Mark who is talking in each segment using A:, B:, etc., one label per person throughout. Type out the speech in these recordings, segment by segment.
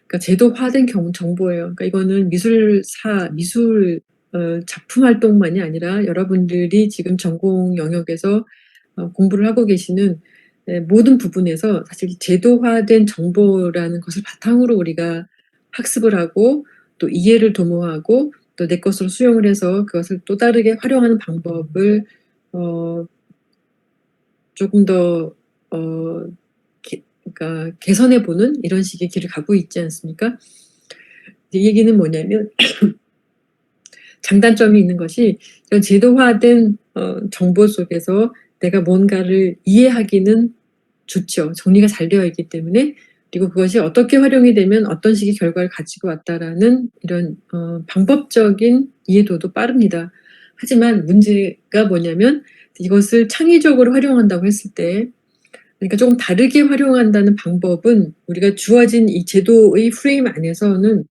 A: 그러니까 제도화된 정보예요. 그러니까 이거는 미술 작품 활동만이 아니라 여러분들이 지금 전공 영역에서 공부를 하고 계시는 모든 부분에서 사실 제도화된 정보라는 것을 바탕으로 우리가 학습을 하고 또 이해를 도모하고 또 내 것으로 수용을 해서 그것을 또 다르게 활용하는 방법을 조금 더 그러니까 개선해 보는 이런 식의 길을 가고 있지 않습니까? 이 얘기는 뭐냐면 장단점이 있는 것이 이런 제도화된 정보 속에서 내가 뭔가를 이해하기는 좋죠. 정리가 잘 되어 있기 때문에. 그리고 그것이 어떻게 활용이 되면 어떤 식의 결과를 가지고 왔다라는 이런 방법적인 이해도도 빠릅니다. 하지만 문제가 뭐냐면 이것을 창의적으로 활용한다고 했을 때, 그러니까 조금 다르게 활용한다는 방법은 우리가 주어진 이 제도의 프레임 안에서는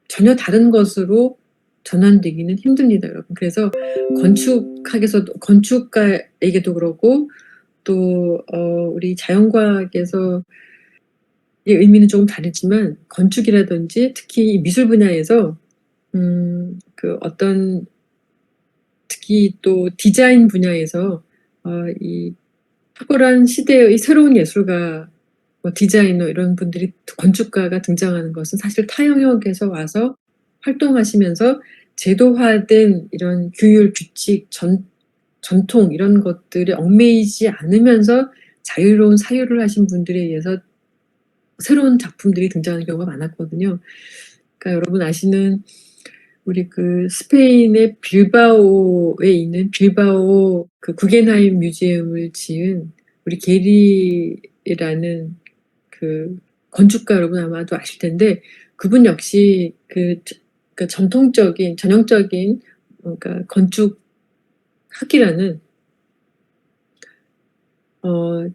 A: 전혀 다른 것으로 전환되기는 힘듭니다, 여러분. 그래서 건축가에게도 그렇고 또 우리 자연과학에서 이 의미는 조금 다르지만 건축이라든지 특히 미술 분야에서 그 어떤 특히 또 디자인 분야에서 이 탁월한 시대의 새로운 예술가, 디자이너 이런 분들이 건축가가 등장하는 것은 사실 타 영역에서 와서 활동하시면서 제도화된 이런 규율, 규칙, 전통 이런 것들에 얽매이지 않으면서 자유로운 사유를 하신 분들에 의해서 새로운 작품들이 등장하는 경우가 많았거든요. 그러니까 여러분 아시는 우리 그 스페인의 빌바오에 있는 빌바오 그 구겐하임 뮤지엄을 지은 우리 게리라는 그 건축가 여러분 아마도 아실 텐데 그분 역시 그 전통적인 전형적인 그러니까 건축학이라는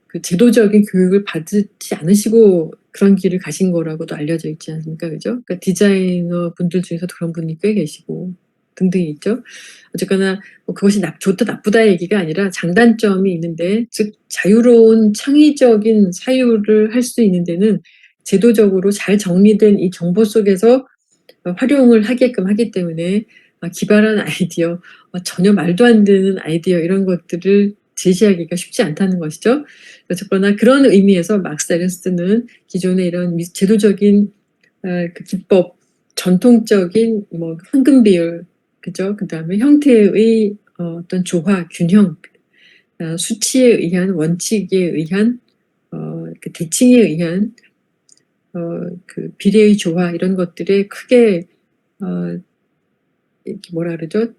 A: 그 제도적인 교육을 받지 않으시고 그런 길을 가신 거라고도 알려져 있지 않습니까? 그죠? 그러니까 디자이너 분들 중에서도 그런 분이 꽤 계시고 등등이 있죠. 어쨌거나 뭐 그것이 좋다 나쁘다 얘기가 아니라 장단점이 있는데, 즉 자유로운 창의적인 사유를 할 수 있는 데는 제도적으로 잘 정리된 이 정보 속에서 활용을 하게끔 하기 때문에 기발한 아이디어, 전혀 말도 안 되는 아이디어 이런 것들을 제시하기가 쉽지 않다는 것이죠. 어쨌거나 그런 의미에서 막스 에른스트는 기존의 이런 제도적인 그 기법, 전통적인 뭐 황금 비율, 그죠? 그다음에 형태의 어떤 조화, 균형, 수치에 의한 원칙에 의한 그 대칭에 의한 그 비례의 조화 이런 것들에 크게 이렇게 뭐라 그러죠?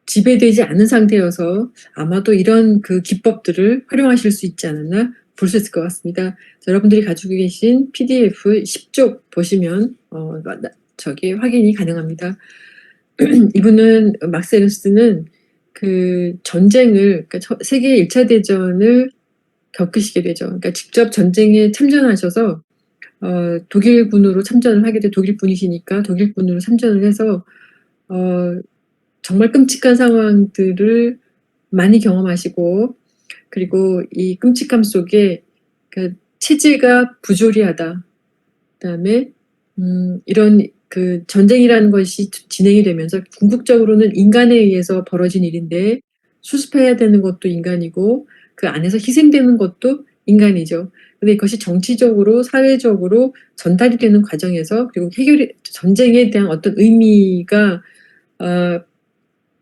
A: 지배되지 않은 상태여서 아마도 이런 그 기법들을 활용하실 수 있지 않았나 볼 수 있을 것 같습니다. 여러분들이 가지고 계신 PDF 10쪽 보시면 저기 확인이 가능합니다. 이분은 막스 에른스트는 그 전쟁을, 그러니까 세계 1차 대전을 겪으시게 되죠. 그러니까 직접 전쟁에 참전하셔서 독일군으로 참전을 하게 돼. 독일 분이시니까 독일군으로 참전을 해서 정말 끔찍한 상황들을 많이 경험하시고, 그리고 이 끔찍함 속에 그 체제가 부조리하다. 그다음에 이런 그 전쟁이라는 것이 진행이 되면서 궁극적으로는 인간에 의해서 벌어진 일인데 수습해야 되는 것도 인간이고 그 안에서 희생되는 것도 인간이죠. 근데 이것이 정치적으로 사회적으로 전달이 되는 과정에서 그리고 전쟁에 대한 어떤 의미가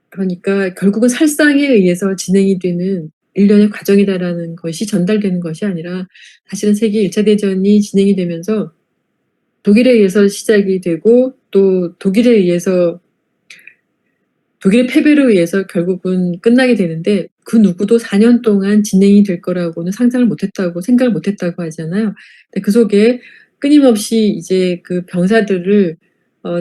A: 그러니까 결국은 살상에 의해서 진행이 되는 일련의 과정이다라는 것이 전달되는 것이 아니라 사실은 세계 1차 대전이 진행이 되면서 독일에 의해서 시작이 되고 또 독일의 패배로 의해서 결국은 끝나게 되는데 그 누구도 4년 동안 진행이 될 거라고는 생각을 못했다고 하잖아요. 근데 그 속에 끊임없이 이제 그 병사들을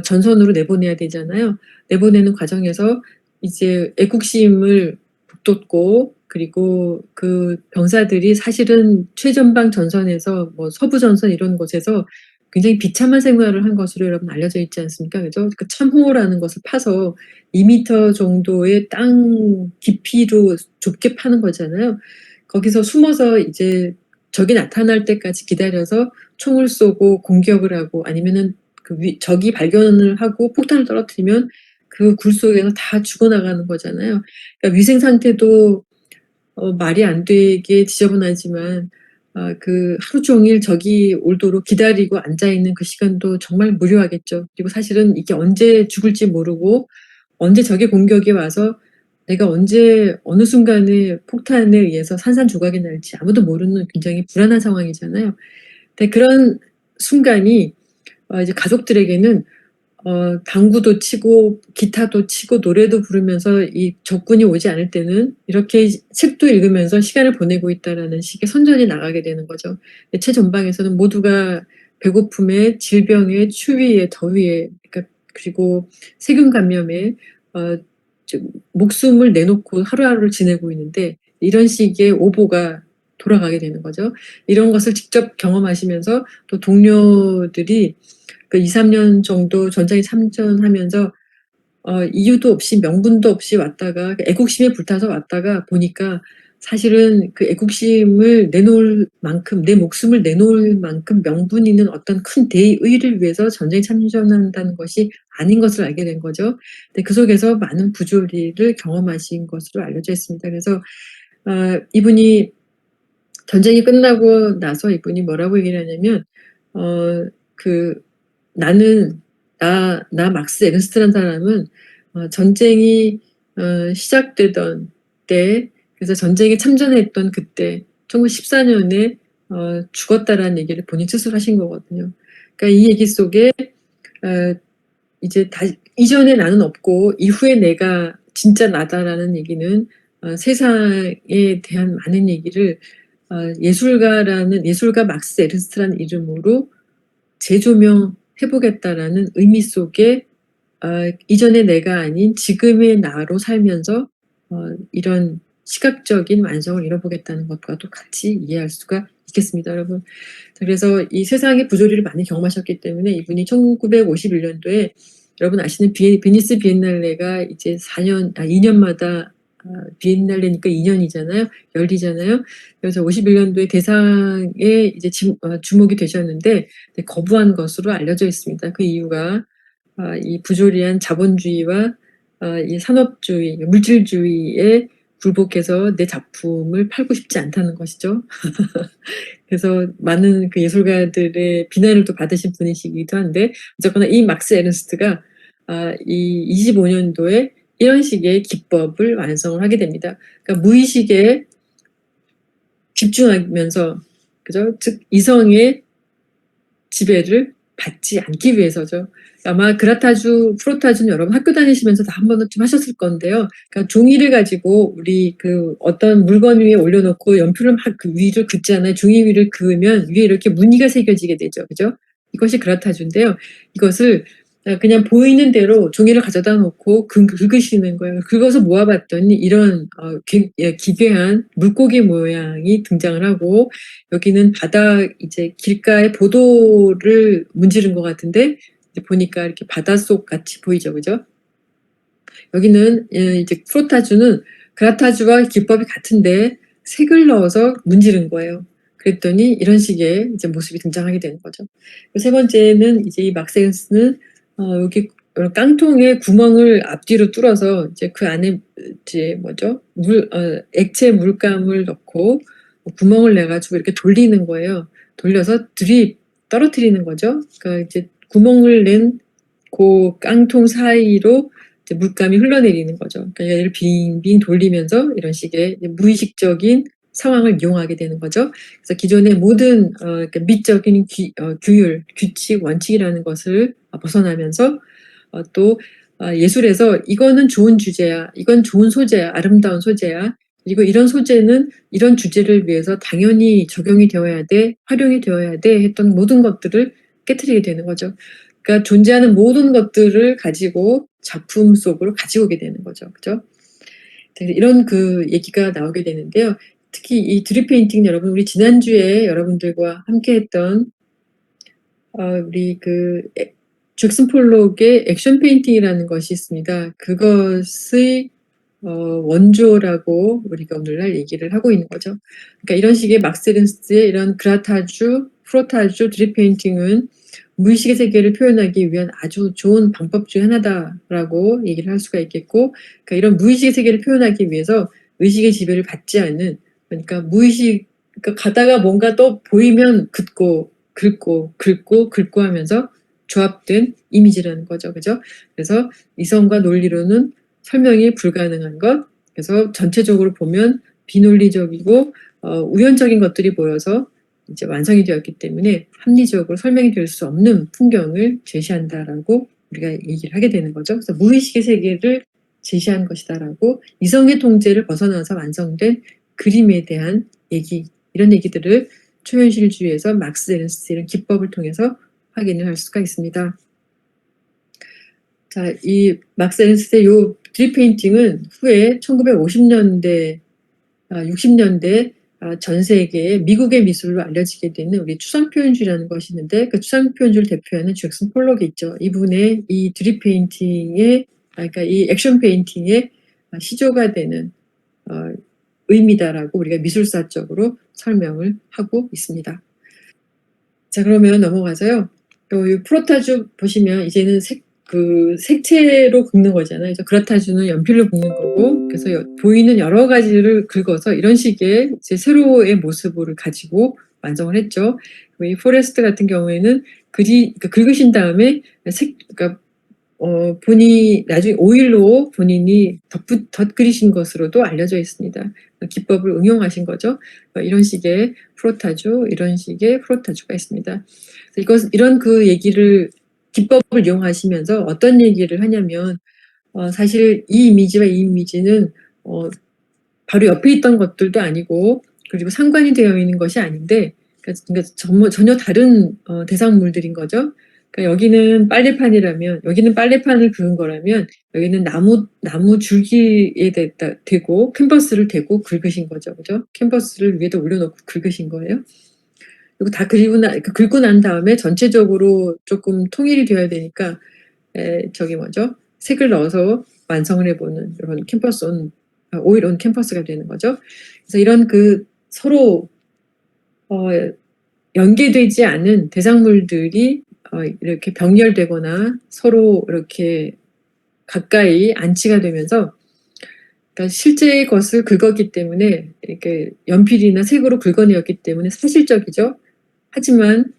A: 전선으로 내보내야 되잖아요. 내보내는 과정에서 이제 애국심을 북돋고 그리고 그 병사들이 사실은 최전방 전선에서 뭐 서부 전선 이런 곳에서 굉장히 비참한 생활을 한 것으로 여러분 알려져 있지 않습니까? 그죠? 그 참호라는 것을 파서 2m 정도의 땅 깊이로 좁게 파는 거잖아요. 거기서 숨어서 이제 적이 나타날 때까지 기다려서 총을 쏘고 공격을 하고 아니면은 적이 발견을 하고 폭탄을 떨어뜨리면 그 굴 속에서 다 죽어나가는 거잖아요. 그러니까 위생 상태도 말이 안 되게 지저분하지만 하루 종일 적이 올도록 기다리고 앉아 있는 그 시간도 정말 무료하겠죠. 그리고 사실은 이게 언제 죽을지 모르고 언제 적의 공격이 와서 내가 언제 어느 순간에 폭탄에 의해서 산산조각이 날지 아무도 모르는 굉장히 불안한 상황이잖아요. 근데 그런 순간이 이제 가족들에게는 당구도 치고 기타도 치고 노래도 부르면서 이 적군이 오지 않을 때는 이렇게 책도 읽으면서 시간을 보내고 있다라는 식의 선전이 나가게 되는 거죠. 최전방에서는 모두가 배고픔에, 질병에, 추위에, 더위에, 그러니까 그리고 세균 감염에 목숨을 내놓고 하루하루를 지내고 있는데 이런 식의 오보가 돌아가게 되는 거죠. 이런 것을 직접 경험하시면서 또 동료들이 2-3년 정도 전장에 참전하면서 이유도 없이 명분도 없이 왔다가 애국심에 불타서 왔다가 보니까 사실은 그 애국심을 내놓을 만큼 내 목숨을 내놓을 만큼 명분 있는 어떤 큰 대의를 위해서 전쟁에 참전한다는 것이 아닌 것을 알게 된 거죠. 근데 그 속에서 많은 부조리를 경험하신 것으로 알려져 있습니다. 그래서 이분이 전쟁이 끝나고 나서 이분이 뭐라고 얘기를 하냐면 나는 나 막스 에른스트라는 사람은 전쟁이 시작되던 때 그래서 전쟁에 참전했던 그때 1914년에 죽었다라는 얘기를 본인 스스로 하신 거거든요. 그러니까 이 얘기 속에 이제 이전에 나는 없고 이후에 내가 진짜 나다라는 얘기는 세상에 대한 많은 얘기를 예술가 막스 에른스트라는 이름으로 재조명해보겠다라는 의미 속에 이전의 내가 아닌 지금의 나로 살면서 이런 시각적인 완성을 이뤄보겠다는 것과도 같이 이해할 수가 있겠습니다, 여러분. 그래서 이 세상의 부조리를 많이 경험하셨기 때문에 이분이 1951년도에 여러분 아시는 베니스 비엔날레가 이제 2년마다 비엔날레니까 2년이잖아요. 열리잖아요. 그래서 51년도에 대상에 이제 주목이 되셨는데 거부한 것으로 알려져 있습니다. 그 이유가 이 부조리한 자본주의와 이 산업주의, 물질주의에 굴복해서 내 작품을 팔고 싶지 않다는 것이죠. 그래서 많은 그 예술가들의 비난을 또 받으신 분이시기도 한데 어쨌거나 이 막스 에른스트가 이 25년도에 이런 식의 기법을 완성을 하게 됩니다. 그러니까 무의식에 집중하면서 그죠? 즉 이성의 지배를 받지 않기 위해서죠. 아마 프로타주는 여러분 학교 다니시면서도 한 번쯤 하셨을 건데요. 그러니까 종이를 가지고 우리 어떤 물건 위에 올려놓고 연필을 막 그 위를 긋잖아요. 종이 위를 그으면 위에 이렇게 무늬가 새겨지게 되죠. 그죠? 이것이 그라타주인데요. 이것을 그냥 보이는 대로 종이를 가져다 놓고 긁으시는 거예요. 긁어서 모아봤더니 이런 기괴한 물고기 모양이 등장을 하고 여기는 이제 길가에 보도를 문지른 것 같은데 보니까 이렇게 바닷속 같이 보이죠, 그죠? 여기는 이제 프로타주는 그라타주와 기법이 같은데 색을 넣어서 문지른 거예요. 그랬더니 이런 식의 이제 모습이 등장하게 되는 거죠. 세 번째는 이제 이 막센스는 여기 깡통에 구멍을 앞뒤로 뚫어서 이제 그 안에 이제 액체 물감을 넣고 구멍을 내가지고 이렇게 돌리는 거예요. 돌려서 떨어뜨리는 거죠. 그러니까 이제 구멍을 낸 그 깡통 사이로 이제 물감이 흘러내리는 거죠. 그러니까 얘를 빙빙 돌리면서 이런 식의 무의식적인 상황을 이용하게 되는 거죠. 그래서 기존의 모든 그러니까 미적인 규율, 규칙, 원칙이라는 것을 벗어나면서 또 예술에서 이거는 좋은 주제야, 이건 좋은 소재야, 아름다운 소재야. 그리고 이런 소재는 이런 주제를 위해서 당연히 적용이 되어야 돼, 활용이 되어야 돼 했던 모든 것들을 깨트리게 되는 거죠. 그러니까 존재하는 모든 것들을 가지고 작품 속으로 가지고 오게 되는 거죠. 그죠? 이런 얘기가 나오게 되는데요. 특히 이 드립 페인팅 여러분, 우리 지난주에 여러분들과 함께 했던 우리 잭슨 폴록의 액션 페인팅이라는 것이 있습니다. 그것의 원조라고 우리가 오늘날 얘기를 하고 있는 거죠. 그러니까 이런 식의 막스 에른스트의 이런 그라타주, 프로타주 드립 페인팅은 무의식의 세계를 표현하기 위한 아주 좋은 방법 중에 하나다라고 얘기를 할 수가 있겠고, 그러니까 이런 무의식의 세계를 표현하기 위해서 의식의 지배를 받지 않는, 그러니까 무의식, 그러니까 가다가 뭔가 또 보이면 긋고 긁고 하면서 조합된 이미지라는 거죠. 그죠? 그래서 이성과 논리로는 설명이 불가능한 것, 그래서 전체적으로 보면 비논리적이고 우연적인 것들이 보여서 이제 완성이 되었기 때문에 합리적으로 설명이 될 수 없는 풍경을 제시한다라고 우리가 얘기를 하게 되는 거죠. 그래서 무의식의 세계를 제시한 것이다라고, 이성의 통제를 벗어나서 완성된 그림에 대한 얘기, 이런 얘기들을 초현실주의에서 막스 에른스트 이런 기법을 통해서 확인을 할 수가 있습니다. 자, 이 막스 에른스트의 요 드립 페인팅은 후에 1950년대, 60년대 전 세계에 미국의 미술로 알려지게 되는 우리 추상 표현주의라는 것이 있는데, 그 추상 표현주의를 대표하는 잭슨 폴록이 있죠. 이분의 이 드립 페인팅의, 그러니까 이 액션 페인팅의 시조가 되는 의미다라고 우리가 미술사적으로 설명을 하고 있습니다. 자, 그러면 넘어가서요. 이 프로타주 보시면 이제는 색채로 긁는 거잖아요. 그라타주는 연필로 긁는 거고, 그래서 보이는 여러 가지를 긁어서 이런 식의 이제 세로의 모습을 가지고 완성을 했죠. 이 포레스트 같은 경우에는 그러니까 긁으신 다음에 그러니까 본인이 나중에 오일로 본인이 덧그리신 것으로도 알려져 있습니다. 기법을 응용하신 거죠. 이런 식의 프로타주, 이런 식의 프로타주가 있습니다. 이런 그 얘기를, 기법을 이용하시면서 어떤 얘기를 하냐면, 사실 이 이미지와 이 이미지는 바로 옆에 있던 것들도 아니고, 그리고 상관이 되어 있는 것이 아닌데, 그러니까 전혀 다른 대상물들인 거죠. 그러니까 여기는 빨래판이라면, 여기는 빨래판을 그은 거라면, 여기는 나무 줄기에 대고 캔버스를 대고 긁으신 거죠. 그죠? 캔버스를 위에다 올려놓고 긁으신 거예요. 그리고 다 긁고 난 다음에 전체적으로 조금 통일이 되어야 되니까, 색을 넣어서 완성을 해보는 이런 오일 온 캠퍼스가 되는 거죠. 그래서 이런 서로 연계되지 않은 대상물들이 이렇게 병렬되거나 서로 이렇게 가까이 안치가 되면서, 그러니까 실제의 것을 긁었기 때문에, 이렇게 연필이나 색으로 긁어내었기 때문에 사실적이죠. 하지만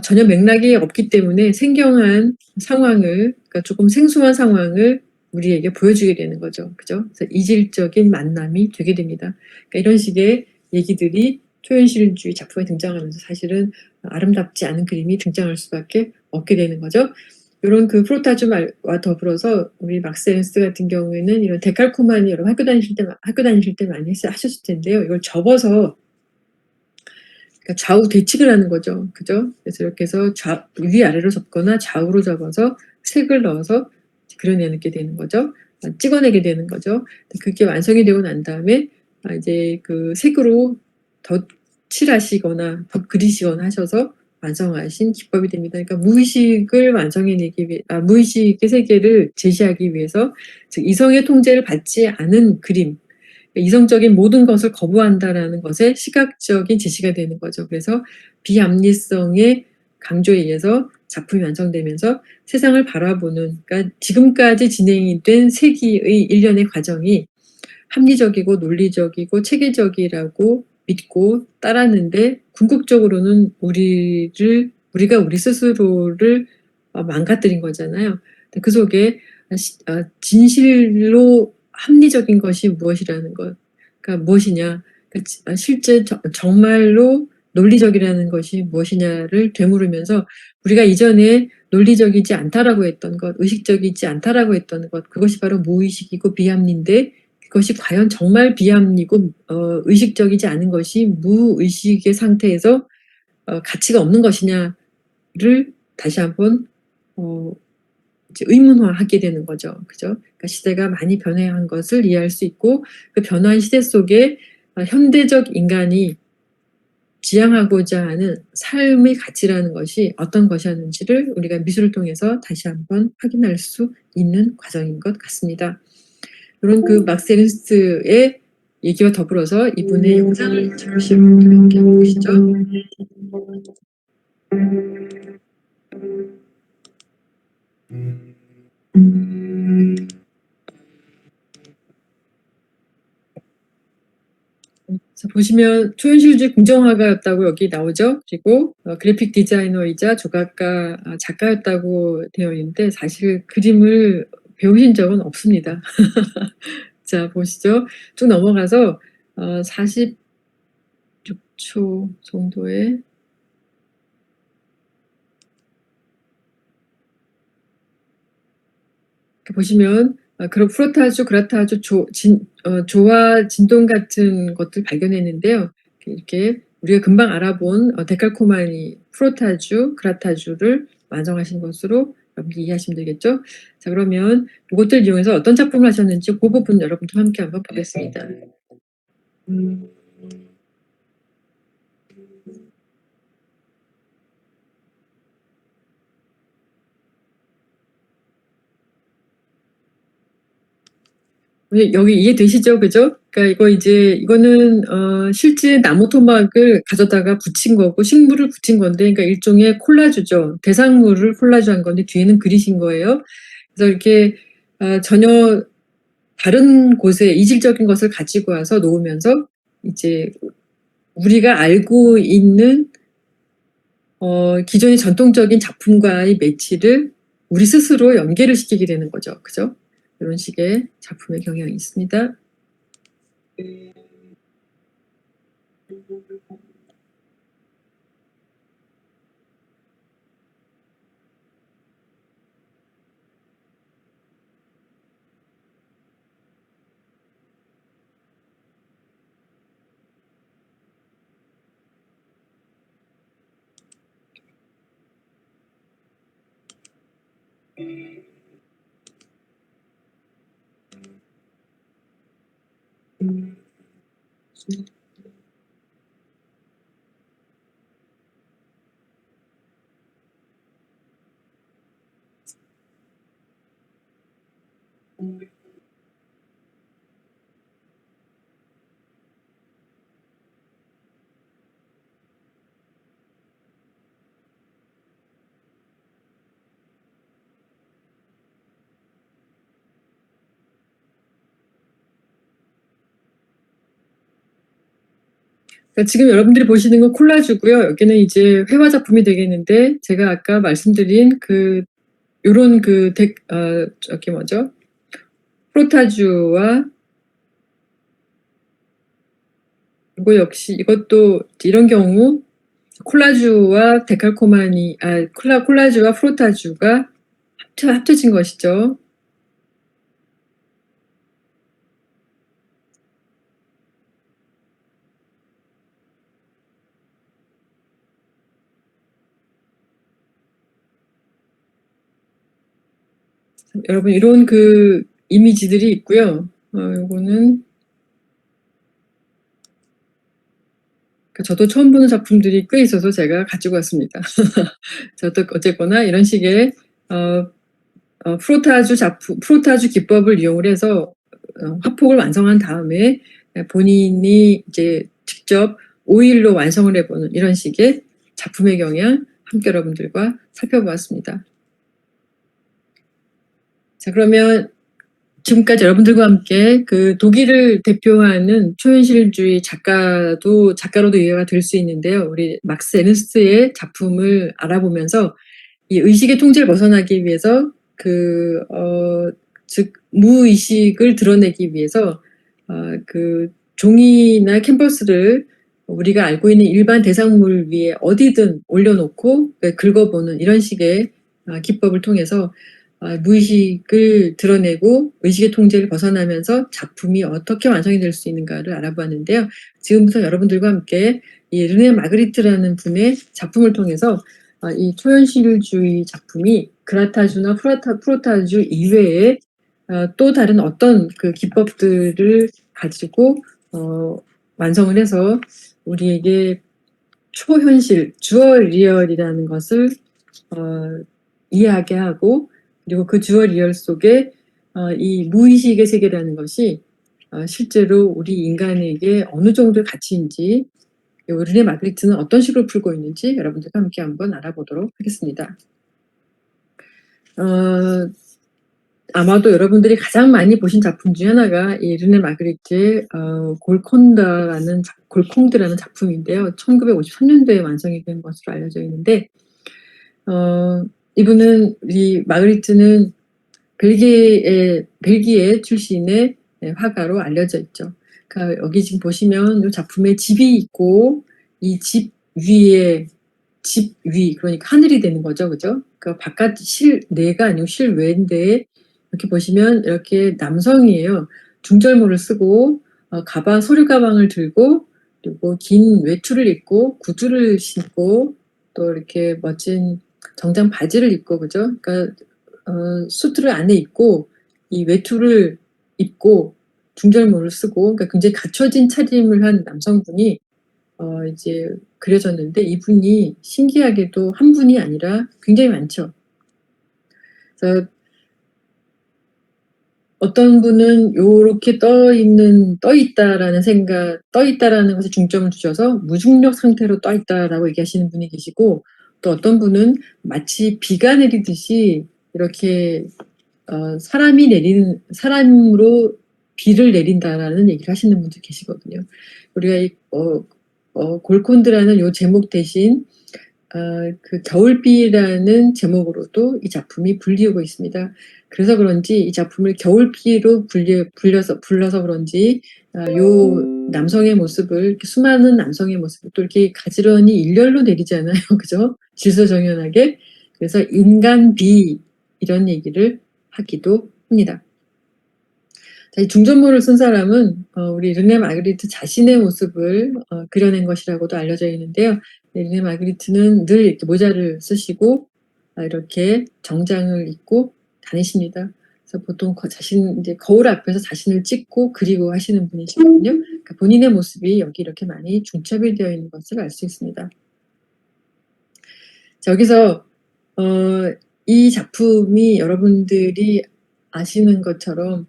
A: 전혀 맥락이 없기 때문에 생경한 상황을, 그러니까 조금 생소한 상황을 우리에게 보여주게 되는 거죠. 그죠? 그래서 이질적인 만남이 되게 됩니다. 그러니까 이런 식의 얘기들이 초현실주의 작품에 등장하면서 사실은 아름답지 않은 그림이 등장할 수밖에 없게 되는 거죠. 이런 프로타주와 더불어서 우리 막스 에른스트 같은 경우에는 이런 데칼코마니, 여러분 학교 다니실 때 많이 하셨을 텐데요. 이걸 접어서, 그러니까 좌우 대칭을 하는 거죠. 그죠? 그래서 이렇게 해서 위아래로 접거나 좌우로 접어서 색을 넣어서 그려내게 되는 거죠. 찍어내게 되는 거죠. 그게 완성이 되고 난 다음에 이제 색으로 덧칠하시거나 덧그리시거나 하셔서 완성하신 기법이 됩니다. 그러니까 무의식을 무의식의 세계를 제시하기 위해서, 즉 이성의 통제를 받지 않은 그림, 이성적인 모든 것을 거부한다라는 것의 시각적인 제시가 되는 거죠. 그래서 비합리성의 강조에 의해서 작품이 완성되면서 세상을 바라보는, 그러니까 지금까지 진행이 된 세기의 일련의 과정이 합리적이고 논리적이고 체계적이라고 믿고 따랐는데, 궁극적으로는 우리가 우리 스스로를 망가뜨린 거잖아요. 그 속에 진실로 합리적인 것이 무엇이라는 것, 그러니까 무엇이냐, 실제 정말로 논리적이라는 것이 무엇이냐를 되물으면서, 우리가 이전에 논리적이지 않다라고 했던 것, 의식적이지 않다라고 했던 것, 그것이 바로 무의식이고 비합리인데, 그것이 과연 정말 비합리고 의식적이지 않은 것이 무의식의 상태에서 가치가 없는 것이냐를 다시 한번 이제 의문화하게 되는 거죠. 그죠? 그러니까 시대가 많이 변화한 것을 이해할 수 있고, 그 변화한 시대 속에 현대적 인간이 지향하고자 하는 삶의 가치라는 것이 어떤 것이었는지를 우리가 미술을 통해서 다시 한번 확인할 수 있는 과정인 것 같습니다. 이런 막스 에른스트의 얘기와 더불어서 이분의 영상을 잠시 보시죠. 자, 보시면 초현실주의 긍정화가였다고 여기 나오죠. 그리고 그래픽 디자이너이자 조각가, 작가였다고 되어 있는데 사실 그림을 배우신 적은 없습니다. 자, 보시죠. 쭉 넘어가서 46초 정도에 보시면 그런 프로타주, 그라타주, 조와 진동 같은 것들 발견했는데요. 이렇게 우리가 금방 알아본 데칼코마니, 프로타주, 그라타주를 완성하신 것으로 여러분들 이해하시면 되겠죠? 자, 그러면 이것들 이용해서 어떤 작품을 하셨는지 그 부분 여러분들 함께 한번 보겠습니다. 여기 이해되시죠? 그죠? 그러니까 이거는 실제 나무 토막을 가져다가 붙인 거고 식물을 붙인 건데, 그러니까 일종의 콜라주죠. 대상물을 콜라주한 건데 뒤에는 그리신 거예요. 그래서 이렇게 전혀 다른 곳에 이질적인 것을 가지고 와서 놓으면서 이제 우리가 알고 있는 기존의 전통적인 작품과의 매치를 우리 스스로 연계를 시키게 되는 거죠. 그죠? 이런 식의 작품의 경향이 있습니다. 그러니까 지금 여러분들이 보시는 건 콜라주고요. 여기는 이제 회화 작품이 되겠는데, 제가 아까 말씀드린 요런 저기 뭐죠? 프로타주와 이것도 이런 경우 콜라주와 콜라주와 프로타주가 합쳐진 것이죠. 여러분, 이런 이미지들이 있고요. 요거는 저도 처음 보는 작품들이 꽤 있어서 제가 가지고 왔습니다. 저도 어쨌거나 이런 식의 프로타주 기법을 이용을 해서 화폭을 완성한 다음에 본인이 이제 직접 오일로 완성을 해보는 이런 식의 작품의 경향 함께 여러분들과 살펴보았습니다. 자, 그러면 지금까지 여러분들과 함께 독일을 대표하는 초현실주의 작가로도 이해가 될 수 있는데요. 우리 막스 에르스트의 작품을 알아보면서 이 의식의 통제를 벗어나기 위해서 즉 무의식을 드러내기 위해서 종이나 캔버스를 우리가 알고 있는 일반 대상물 위에 어디든 올려놓고 긁어보는 이런 식의 기법을 통해서 무의식을 드러내고 의식의 통제를 벗어나면서 작품이 어떻게 완성이 될 수 있는가를 알아보았는데요. 지금부터 여러분들과 함께 이 르네 마그리트라는 분의 작품을 통해서 이 초현실주의 작품이 그라타주나 프로타주 이외에 또 다른 어떤 기법들을 가지고 완성을 해서 우리에게 초현실, 주어 리얼이라는 것을 이해하게 하고, 그리고 그 주어 리얼 속에 이 무의식의 세계라는 것이 실제로 우리 인간에게 어느 정도의 가치인지 요 르네 마그리트는 어떤 식으로 풀고 있는지 여러분들과 함께 한번 알아보도록 하겠습니다. 아마도 여러분들이 가장 많이 보신 작품 중에 하나가 이 르네 마그리트의 골콩드라는 작품인데요. 1953년도에 완성이 된 것으로 알려져 있는데, 이분은 이 마그리트는 벨기에 출신의 화가로 알려져 있죠. 그러니까 여기 지금 보시면 이 작품에 집이 있고, 이 집 위, 그러니까 하늘이 되는 거죠. 그죠? 그러니까 바깥 실내가 아니고 실외인데, 이렇게 보시면 이렇게 남성이에요. 중절모를 쓰고, 소류 가방을 들고, 그리고 긴 외투를 입고, 구두를 신고, 또 이렇게 멋진 정장 바지를 입고, 그죠? 그러니까 수트를 안에 입고, 이 외투를 입고, 중절모를 쓰고, 그러니까 굉장히 갖춰진 차림을 한 남성분이 이제 그려졌는데, 이분이 신기하게도 한 분이 아니라 굉장히 많죠. 그래서 어떤 분은 요렇게 떠 있다라는 것에 중점을 두셔서 무중력 상태로 떠 있다라고 얘기하시는 분이 계시고, 또 어떤 분은 마치 비가 내리듯이 이렇게 사람으로 비를 내린다라는 얘기를 하시는 분도 계시거든요. 우리가 이 골콘드라는 요 제목 대신 그 겨울비라는 제목으로도 이 작품이 불리우고 있습니다. 그래서 그런지 이 작품을 겨울비로 불러서 그런지 요 남성의 모습을, 수많은 남성의 모습을 또 이렇게 가지런히 일렬로 내리잖아요. 그죠? 질서정연하게. 그래서 인간비 이런 얘기를 하기도 합니다. 이 중전모를 쓴 사람은 우리 르네 마그리트 자신의 모습을 그려낸 것이라고도 알려져 있는데요. 르네 마그리트는 늘 이렇게 모자를 쓰시고 이렇게 정장을 입고 다니십니다. 그래서 보통 이제 거울 앞에서 자신을 찍고 그리고 하시는 분이시거든요. 그러니까 본인의 모습이 여기 이렇게 많이 중첩이 되어 있는 것을 알 수 있습니다. 자, 여기서 이 작품이 여러분들이 아시는 것처럼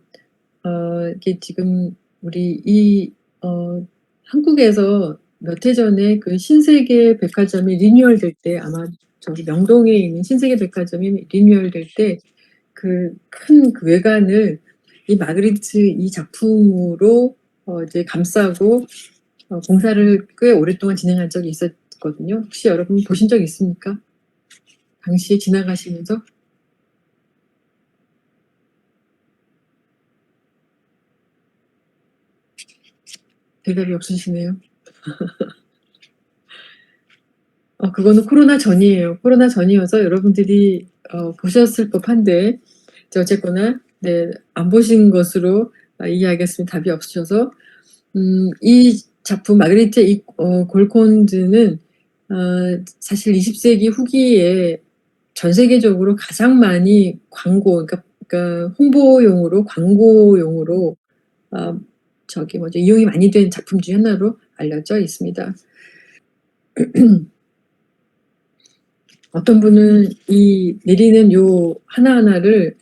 A: 이게 지금 우리 한국에서 몇 해 전에 그 신세계 백화점이 리뉴얼될 때, 아마 저기 명동에 있는 신세계 백화점이 리뉴얼될 때 그 큰 그 외관을 이 마그리트 이 작품으로 이제 감싸고 공사를 꽤 오랫동안 진행한 적이 있었거든요. 혹시 여러분 보신 적 있습니까? 당시에 지나가시면서? 대답이 없으시네요. 그거는 코로나 전이에요. 코로나 전이어서 여러분들이 보셨을 법한데, 어쨌거나 네, 안 보신 것으로 이해하겠습니다. 답이 없으셔서. 이 작품 마그리트 골콘드는 사실 20세기 후기에 전 세계적으로 가장 많이 그러니까 홍보용으로, 광고용으로 이용이 많이 된 작품 중 하나로 알려져 있습니다. 어떤 분은 이 내리는 요 하나하나를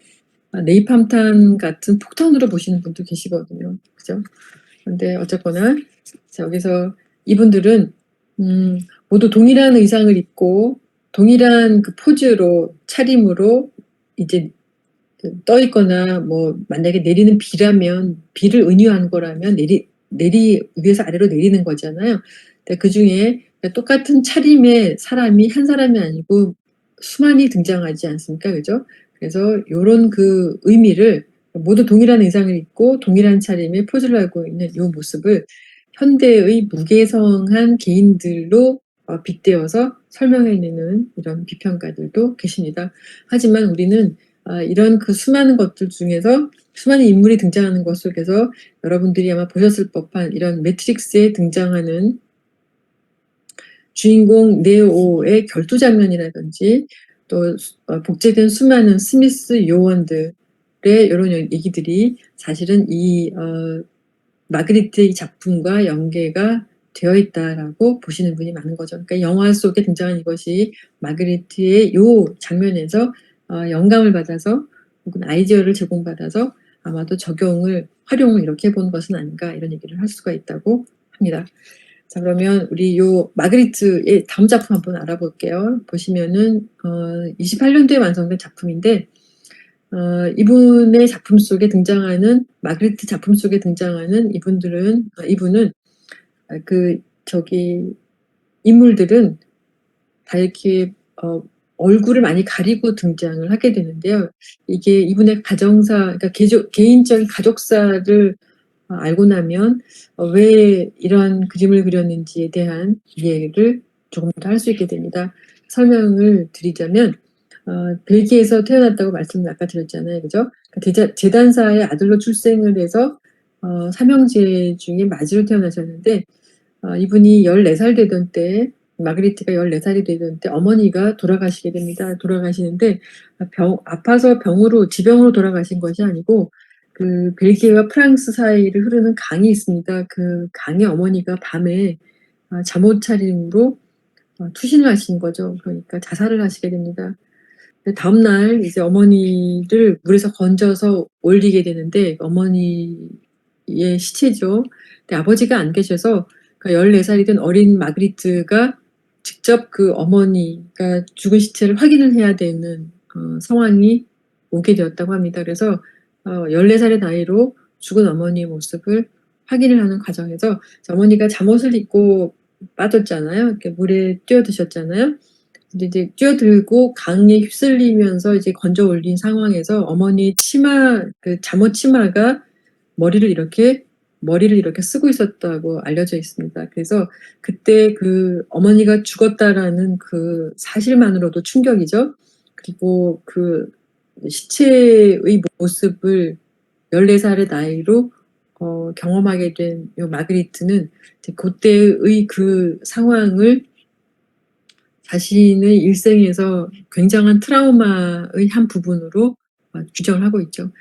A: 네이팜탄 같은 폭탄으로 보시는 분도 계시거든요. 그죠? 근데 어쨌거나 여기서 이분들은 모두 동일한 의상을 입고 동일한 그 포즈로, 차림으로 이제 떠 있거나, 뭐 만약에 내리는 비라면, 비를 은유한 거라면 위에서 아래로 내리는 거잖아요. 근데 그중에 똑같은 차림의 사람이 한 사람이 아니고 수많이 등장하지 않습니까? 그죠? 그래서 요런 그 의미를, 모두 동일한 의상을 입고 동일한 차림의 포즈를 하고 있는 요 모습을 현대의 무개성한 개인들로 빗대어서 설명해내는 이런 비평가들도 계십니다. 하지만 우리는 이런 그 수많은 것들 중에서, 수많은 인물이 등장하는 것 속에서 여러분들이 아마 보셨을 법한 이런 매트릭스에 등장하는 주인공 네오의 결투 장면이라든지, 또 복제된 수많은 스미스 요원들의 이런 얘기들이 사실은 이 마그리트의 이 작품과 연계가 되어 있다라고 보시는 분이 많은 거죠. 그러니까 영화 속에 등장한 이것이 마그리트의 요 장면에서 영감을 받아서, 혹은 아이디어를 제공받아서 아마도 활용을 이렇게 해본 것은 아닌가, 이런 얘기를 할 수가 있다고 합니다. 자, 그러면 우리 요 마그리트의 다음 작품 한번 알아볼게요. 보시면은 28년도에 완성된 작품인데 이분의 작품 속에 등장하는 마그리트 작품 속에 등장하는 이분은 그 저기 인물들은 다 이렇게 얼굴을 많이 가리고 등장을 하게 되는데요. 이게 이분의 가정사, 그러니까 개인적인 가족사를 알고 나면 왜 이런 그림을 그렸는지에 대한 이해를 조금 더 할 수 있게 됩니다. 설명을 드리자면 벨기에에서 태어났다고 말씀을 아까 드렸잖아요. 그죠? 재단사의 아들로 출생을 해서 삼형제 중에 맞이로 태어나셨는데 이분이 14살 되던 때, 마그리트가 14살이 되던 때 어머니가 돌아가시게 됩니다. 돌아가시는데 아파서 지병으로 돌아가신 것이 아니고 그 벨기에와 프랑스 사이를 흐르는 강이 있습니다. 그 강에 어머니가 밤에 잠못 차림으로 투신을 하신 거죠. 그러니까 자살을 하시게 됩니다. 다음날 이제 어머니를 물에서 건져서 올리게 되는데 어머니의 시체죠. 근데 아버지가 안 계셔서 14살이 된 어린 마그리트가 직접 그 어머니가 죽은 시체를 확인을 해야 되는 상황이 오게 되었다고 합니다. 그래서 14살의 나이로 죽은 어머니의 모습을 확인을 하는 과정에서 어머니가 잠옷을 입고 빠졌잖아요. 이렇게 물에 뛰어드셨잖아요. 이제 뛰어들고 강에 휩쓸리면서 이제 건져 올린 상황에서 어머니 그 잠옷 치마가 머리를 이렇게 쓰고 있었다고 알려져 있습니다. 그래서 그때 그 어머니가 죽었다라는 그 사실만으로도 충격이죠. 그리고 그 시체의 모습을 14살의 나이로 경험하게 된 요 마그리트는 그때의 그 상황을 자신의 일생에서 굉장한 트라우마의 한 부분으로 규정을 하고 있죠.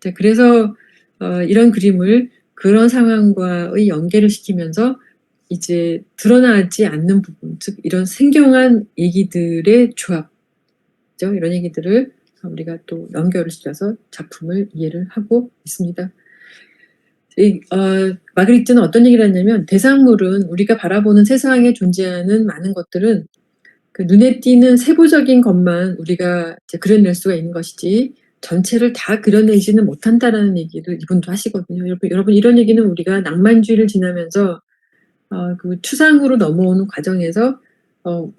A: 자, 그래서 이런 그림을 그런 상황과의 연계를 시키면서 이제 드러나지 않는 부분, 즉 이런 생경한 얘기들의 조합죠. 이런 얘기들을 우리가 또 연결을 시켜서 작품을 이해를 하고 있습니다. 마그리트는 어떤 얘기를 했냐면 대상물은 우리가 바라보는 세상에 존재하는 많은 것들은 그 눈에 띄는 세부적인 것만 우리가 이제 그려낼 수가 있는 것이지 전체를 다 그려내지는 못한다라는 얘기를 이분도 하시거든요. 여러분 이런 얘기는 우리가 낭만주의를 지나면서 그 추상으로 넘어오는 과정에서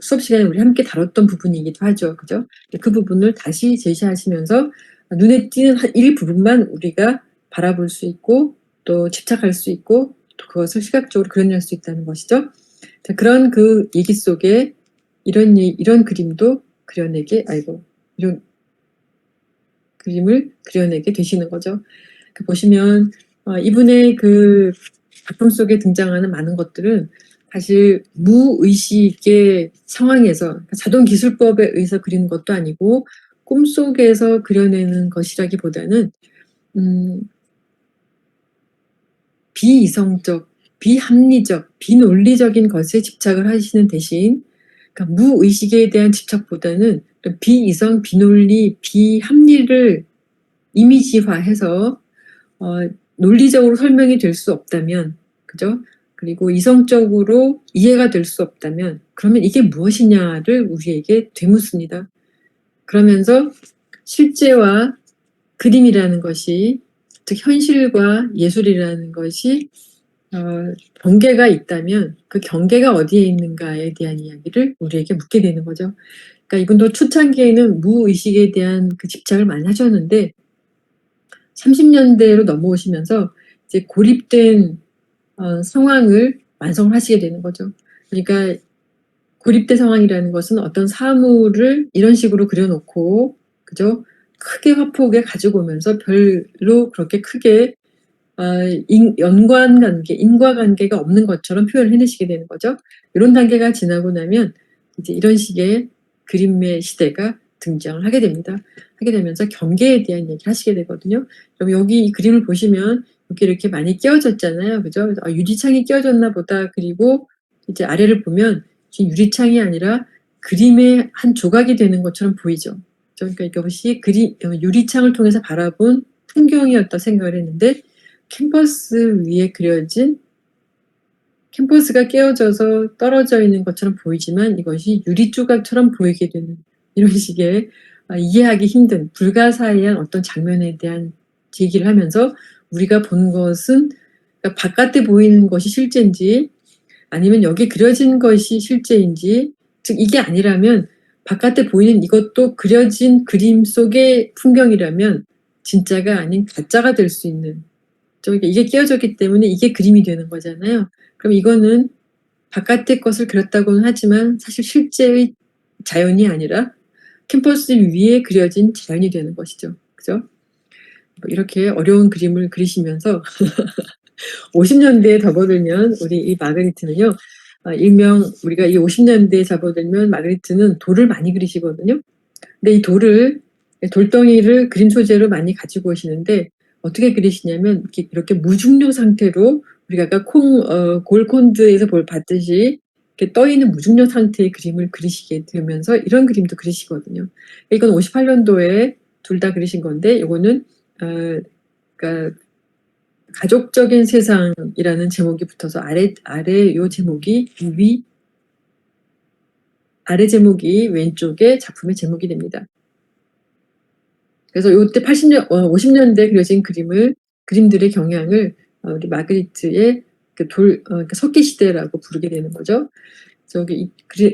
A: 수업 시간에 우리 함께 다뤘던 부분이기도 하죠. 그죠? 그 부분을 다시 제시하시면서 눈에 띄는 한 일부분만 우리가 바라볼 수 있고 또 집착할 수 있고 또 그것을 시각적으로 그려낼 수 있다는 것이죠. 자, 그런 그 얘기 속에 이런 그림도 이런 그림을 그려내게 되시는 거죠. 보시면 이분의 그 작품 속에 등장하는 많은 것들은 사실 무의식의 상황에서 그러니까 자동기술법에 의해서 그리는 것도 아니고 꿈속에서 그려내는 것이라기보다는 비이성적, 비합리적, 비논리적인 것에 집착을 하시는 대신 그러니까 무의식에 대한 집착보다는 비이성, 비논리, 비합리를 이미지화해서 논리적으로 설명이 될 수 없다면, 그죠? 그리고 이성적으로 이해가 될 수 없다면, 그러면 이게 무엇이냐를 우리에게 되묻습니다. 그러면서 실제와 그림이라는 것이, 즉 현실과 예술이라는 것이 경계가 있다면 그 경계가 어디에 있는가에 대한 이야기를 우리에게 묻게 되는 거죠. 그러니까 이분도 초창기에는 무의식에 대한 그 집착을 많이 하셨는데 30년대로 넘어오시면서 이제 고립된 상황을 완성을 하시게 되는 거죠. 그러니까 고립된 상황이라는 것은 어떤 사물을 이런 식으로 그려놓고 그죠? 크게 화폭에 가지고 오면서 별로 그렇게 크게 인과관계가 없는 것처럼 표현을 해내시게 되는 거죠. 이런 단계가 지나고 나면 이제 이런 식의 그림의 시대가 등장을 하게 됩니다. 하게 되면서 경계에 대한 얘기를 하시게 되거든요. 그럼 여기 이 그림을 보시면 여기 이렇게 많이 끼워졌잖아요. 그죠? 그래서 유리창이 끼워졌나 보다. 그리고 이제 아래를 보면 지금 유리창이 아니라 그림의 한 조각이 되는 것처럼 보이죠. 그러니까 이것이 유리창을 통해서 바라본 풍경이었다 생각을 했는데 캔버스 위에 그려진 캠퍼스가 깨어져서 떨어져 있는 것처럼 보이지만 이것이 유리 조각처럼 보이게 되는 이런 식의 이해하기 힘든 불가사의한 어떤 장면에 대한 얘기를 하면서 우리가 본 것은 그러니까 바깥에 보이는 것이 실제인지 아니면 여기 그려진 것이 실제인지, 즉 이게 아니라면 바깥에 보이는 이것도 그려진 그림 속의 풍경이라면 진짜가 아닌 가짜가 될 수 있는, 그러니까 이게 끼워졌기 때문에 이게 그림이 되는 거잖아요. 그럼 이거는 바깥의 것을 그렸다고는 하지만 사실 실제의 자연이 아니라 캠퍼스 위에 그려진 자연이 되는 것이죠. 그죠? 뭐 이렇게 어려운 그림을 그리시면서 50년대에 접어들면 우리 이 마그리트는요, 일명 우리가 이 50년대에 접어들면 마그리트는 돌을 많이 그리시거든요. 근데 이 돌덩이를 그림 소재로 많이 가지고 오시는데 어떻게 그리시냐면 이렇게 무중력 상태로 우리가 아까 골콘드에서 봤듯이 이렇게 떠 있는 무중력 상태의 그림을 그리시게 되면서 이런 그림도 그리시거든요. 이건 58년도에 둘 다 그리신 건데 이거는 그러니까 가족적인 세상이라는 제목이 붙어서 아래 요 제목이 아래 제목이 왼쪽에 작품의 제목이 됩니다. 그래서 요때 50년대 그려진 그림들의 경향을 우리 마그리트의 그러니까 석기 시대라고 부르게 되는 거죠.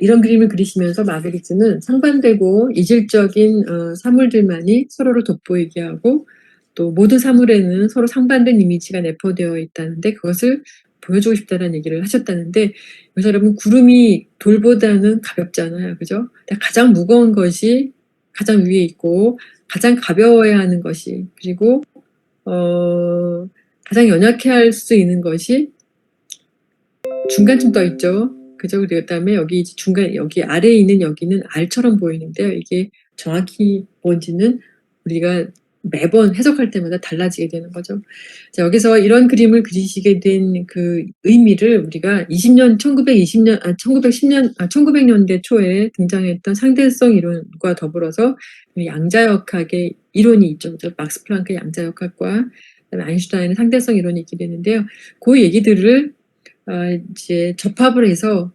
A: 이런 그림을 그리시면서 마그리트는 상반되고 이질적인 사물들만이 서로를 돋보이게 하고 또 모든 사물에는 서로 상반된 이미지가 내포되어 있다는데 그것을 보여주고 싶다는 얘기를 하셨다는데, 여기서 여러분 구름이 돌보다는 가볍잖아요. 그죠? 가장 무거운 것이 가장 위에 있고 가장 가벼워야 하는 것이, 그리고 가장 연약해 할 수 있는 것이 중간쯤 떠 있죠. 그죠? 그다음에 여기 중간 여기 아래에 있는 여기는 알처럼 보이는데요. 이게 정확히 뭔지는 우리가 매번 해석할 때마다 달라지게 되는 거죠. 자, 여기서 이런 그림을 그리시게 된 그 의미를 우리가 1910년대 초에 등장했던 상대성 이론과 더불어서 양자역학의 이론이 있죠. 막스 플랑크의 양자역학과 그다음에 아인슈타인의 상대성 이론이 있게 되는데요. 그 얘기들을 이제 접합을 해서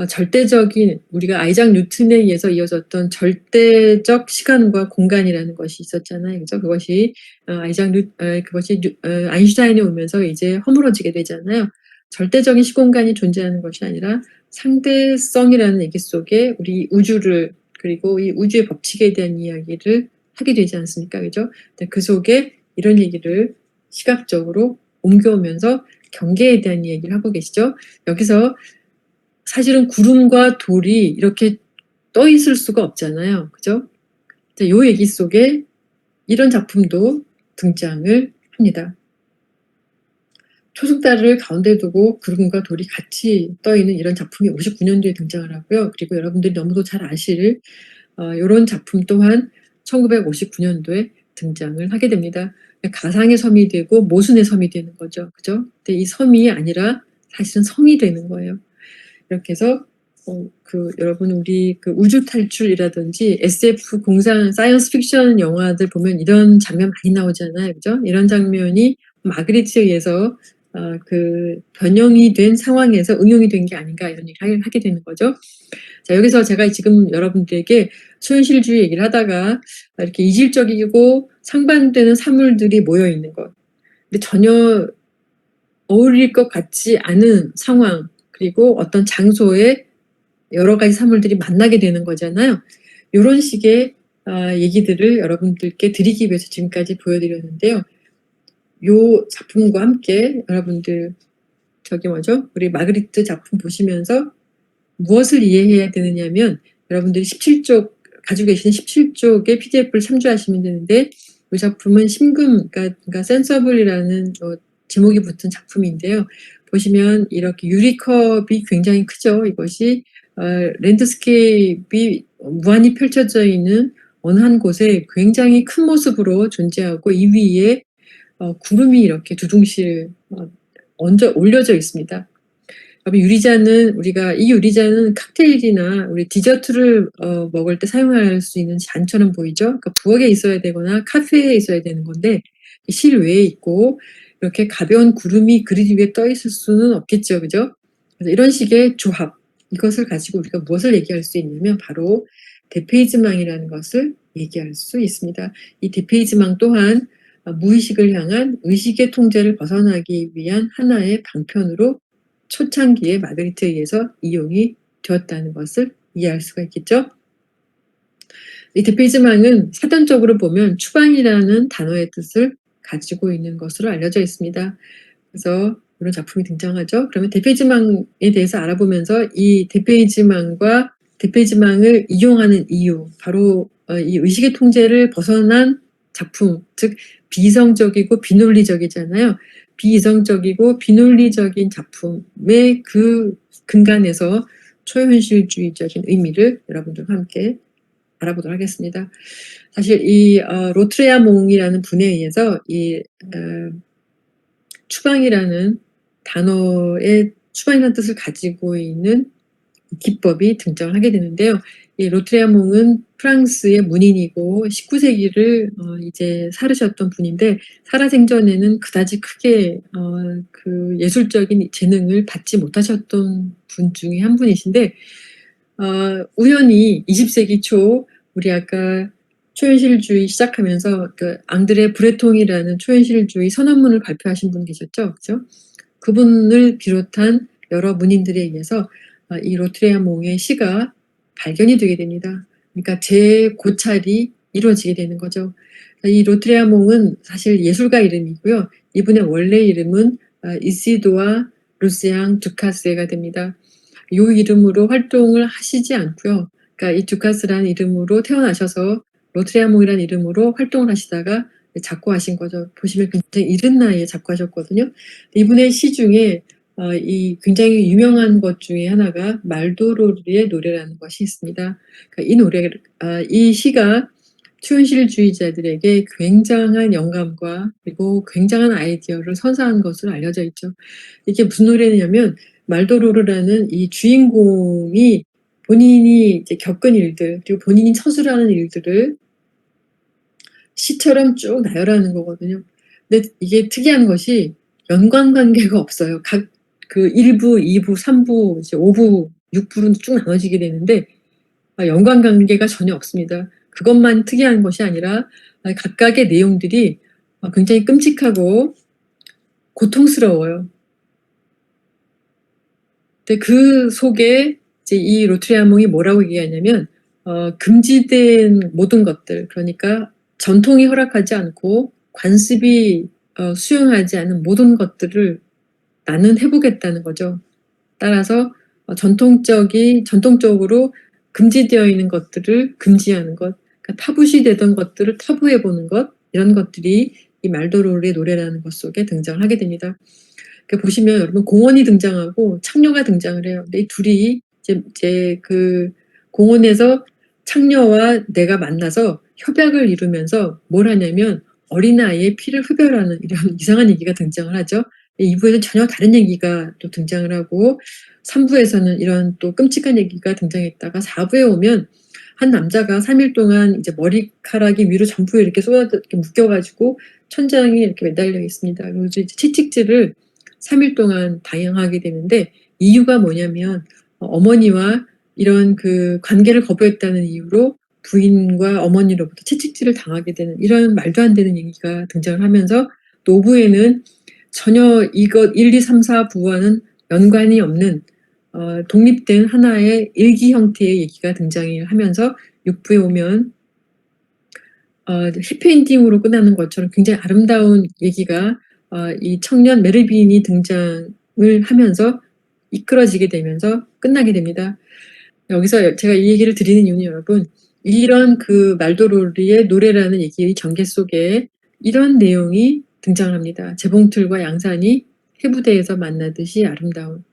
A: 절대적인, 우리가 아이작 뉴턴에 의해서 이어졌던 절대적 시간과 공간이라는 것이 있었잖아요. 그죠? 그것이 아인슈타인이 오면서 이제 허물어지게 되잖아요. 절대적인 시공간이 존재하는 것이 아니라 상대성이라는 얘기 속에 우리 우주를, 그리고 이 우주의 법칙에 대한 이야기를 하게 되지 않습니까? 그죠? 그 속에 이런 얘기를 시각적으로 옮겨오면서 경계에 대한 얘기를 하고 계시죠. 여기서 사실은 구름과 돌이 이렇게 떠 있을 수가 없잖아요. 그죠? 이 얘기 속에 이런 작품도 등장을 합니다. 초승달을 가운데 두고 구름과 돌이 같이 떠 있는 이런 작품이 59년도에 등장을 하고요. 그리고 여러분들이 너무도 잘 아실 이런 작품 또한 1959년도에 등장을 하게 됩니다. 가상의 섬이 되고 모순의 섬이 되는 거죠. 그죠? 근데 이 섬이 아니라 사실은 성이 되는 거예요. 이렇게 해서 여러분 우리 우주 탈출이라든지 SF 공상 사이언스 픽션 영화들 보면 이런 장면 많이 나오잖아요. 그죠? 이런 장면이 마그리트에 의해서 변형이 된 상황에서 응용이 된 게 아닌가 이런 얘기를 하게 되는 거죠. 자, 여기서 제가 지금 여러분들에게 초현실주의 얘기를 하다가 이렇게 이질적이고 상반되는 사물들이 모여 있는 것, 근데 전혀 어울릴 것 같지 않은 상황, 그리고 어떤 장소에 여러 가지 사물들이 만나게 되는 거잖아요. 이런 식의 얘기들을 여러분들께 드리기 위해서 지금까지 보여드렸는데요. 요 작품과 함께 여러분들 우리 마그리트 작품 보시면서 무엇을 이해해야 되느냐면 여러분들이 17쪽 가지고 계시는 17쪽의 PDF를 참조하시면 되는데, 이 작품은 심금, 그러니까 센서블이라는 제목이 붙은 작품인데요. 보시면 이렇게 유리컵이 굉장히 크죠. 이것이 랜드스케이프이 무한히 펼쳐져 있는 어느 한 곳에 굉장히 큰 모습으로 존재하고 이 위에 구름이 이렇게 두둥실 올려져 있습니다. 이 유리잔은 칵테일이나 우리 디저트를 먹을 때 사용할 수 있는 잔처럼 보이죠. 그러니까 부엌에 있어야 되거나 카페에 있어야 되는 건데 실외에 있고 이렇게 가벼운 구름이 그릇 위에 떠 있을 수는 없겠죠. 그죠? 그래서 이런 식의 조합, 이것을 가지고 우리가 무엇을 얘기할 수 있냐면 바로 대페이즈망이라는 것을 얘기할 수 있습니다. 이 대페이즈망 또한 무의식을 향한 의식의 통제를 벗어나기 위한 하나의 방편으로 초창기에 마그리트에 의해서 이용이 되었다는 것을 이해할 수가 있겠죠. 이 대페이즈망은 사전적으로 보면 추방이라는 단어의 뜻을 가지고 있는 것으로 알려져 있습니다. 그래서 이런 작품이 등장하죠. 그러면 대페이즈망에 대해서 알아보면서 이 대페이즈망과 대페이즈망을 이용하는 이유, 바로 이 의식의 통제를 벗어난 작품, 즉 비이성적이고 비논리적이잖아요. 비이성적이고 비논리적인 작품의 그 근간에서 초현실주의적인 의미를 여러분들과 함께 알아보도록 하겠습니다. 사실 이 로트레아몽이라는 분에 의해서 이 추방이라는 단어의 추방이라는 뜻을 가지고 있는 기법이 등장을 하게 되는데요. 이 로트레아몽은 프랑스의 문인이고 19세기를 이제 살으셨던 분인데 살아생전에는 그다지 크게 그 예술적인 재능을 받지 못하셨던 분 중에 한 분이신데 우연히 20세기 초 우리 아까 초현실주의 시작하면서 그 앙드레 브레통이라는 초현실주의 선언문을 발표하신 분 계셨죠, 그죠? 그분을 비롯한 여러 문인들에 의해서 이 로트레아몽의 시가 발견이 되게 됩니다. 그러니까 재고찰이 이루어지게 되는 거죠. 이 로트레아몽은 사실 예술가 이름이고요. 이분의 원래 이름은 이시도아 루시앙 두카스가 됩니다. 이 이름으로 활동을 하시지 않고요. 그러니까 이 두카스라는 이름으로 태어나셔서 로트레아몽이라는 이름으로 활동을 하시다가 작고하신 거죠. 보시면 굉장히 이른 나이에 작고하셨거든요. 이분의 시 중에 이 굉장히 유명한 것 중에 하나가 말도로르의 노래라는 것이 있습니다. 그러니까 이 노래, 이 시가 초현실주의자들에게 굉장한 영감과 그리고 굉장한 아이디어를 선사한 것으로 알려져 있죠. 이게 무슨 노래냐면 말도로르라는 이 주인공이 본인이 이제 겪은 일들 그리고 본인이 서술하는 일들을 시처럼 쭉 나열하는 거거든요. 근데 이게 특이한 것이 연관관계가 없어요. 각 그 1부, 2부, 3부, 이제 5부, 6부로 쭉 나눠지게 되는데 연관관계가 전혀 없습니다. 그것만 특이한 것이 아니라 각각의 내용들이 굉장히 끔찍하고 고통스러워요. 근데 그 속에 이제 이 로트레아몽이 뭐라고 얘기하냐면 금지된 모든 것들, 그러니까 전통이 허락하지 않고 관습이 수용하지 않은 모든 것들을 나는 해보겠다는 거죠. 따라서 전통적으로 금지되어 있는 것들을 금지하는 것, 그러니까 타부시되던 것들을 타부해보는 것, 이런 것들이 이 말도로르의 노래라는 것 속에 등장을 하게 됩니다. 보시면 여러분 공원이 등장하고 창녀가 등장을 해요. 근데 이 둘이 이제 그 공원에서 창녀와 내가 만나서 협약을 이루면서 뭘 하냐면 어린아이의 피를 흡혈하는 이런 이상한 얘기가 등장을 하죠. 2부에서는 전혀 다른 얘기가 또 등장을 하고 3부에서는 이런 또 끔찍한 얘기가 등장했다가 4부에 오면 한 남자가 3일 동안 이제 머리카락이 위로 전부 이렇게 이렇게 묶여가지고 천장에 이렇게 매달려 있습니다. 그리고 이제 채찍질을 3일 동안 당하게 되는데 이유가 뭐냐면 어머니와 이런 그 관계를 거부했다는 이유로 부인과 어머니로부터 채찍질을 당하게 되는 이런 말도 안 되는 얘기가 등장을 하면서 또 5부에는 전혀 이것 1, 2, 3, 4부와는 연관이 없는 독립된 하나의 일기 형태의 얘기가 등장을 하면서 6부에 오면 해피엔딩으로 끝나는 것처럼 굉장히 아름다운 얘기가 이 청년 메르빈이 등장을 하면서 이끌어지게 되면서 끝나게 됩니다. 여기서 제가 이 얘기를 드리는 이유는 여러분, 이런 그 말도로리의 노래라는 얘기의 전개 속에 이런 내용이 등장합니다. 재봉틀과 양산이 해부대에서 만나듯이 아름다운.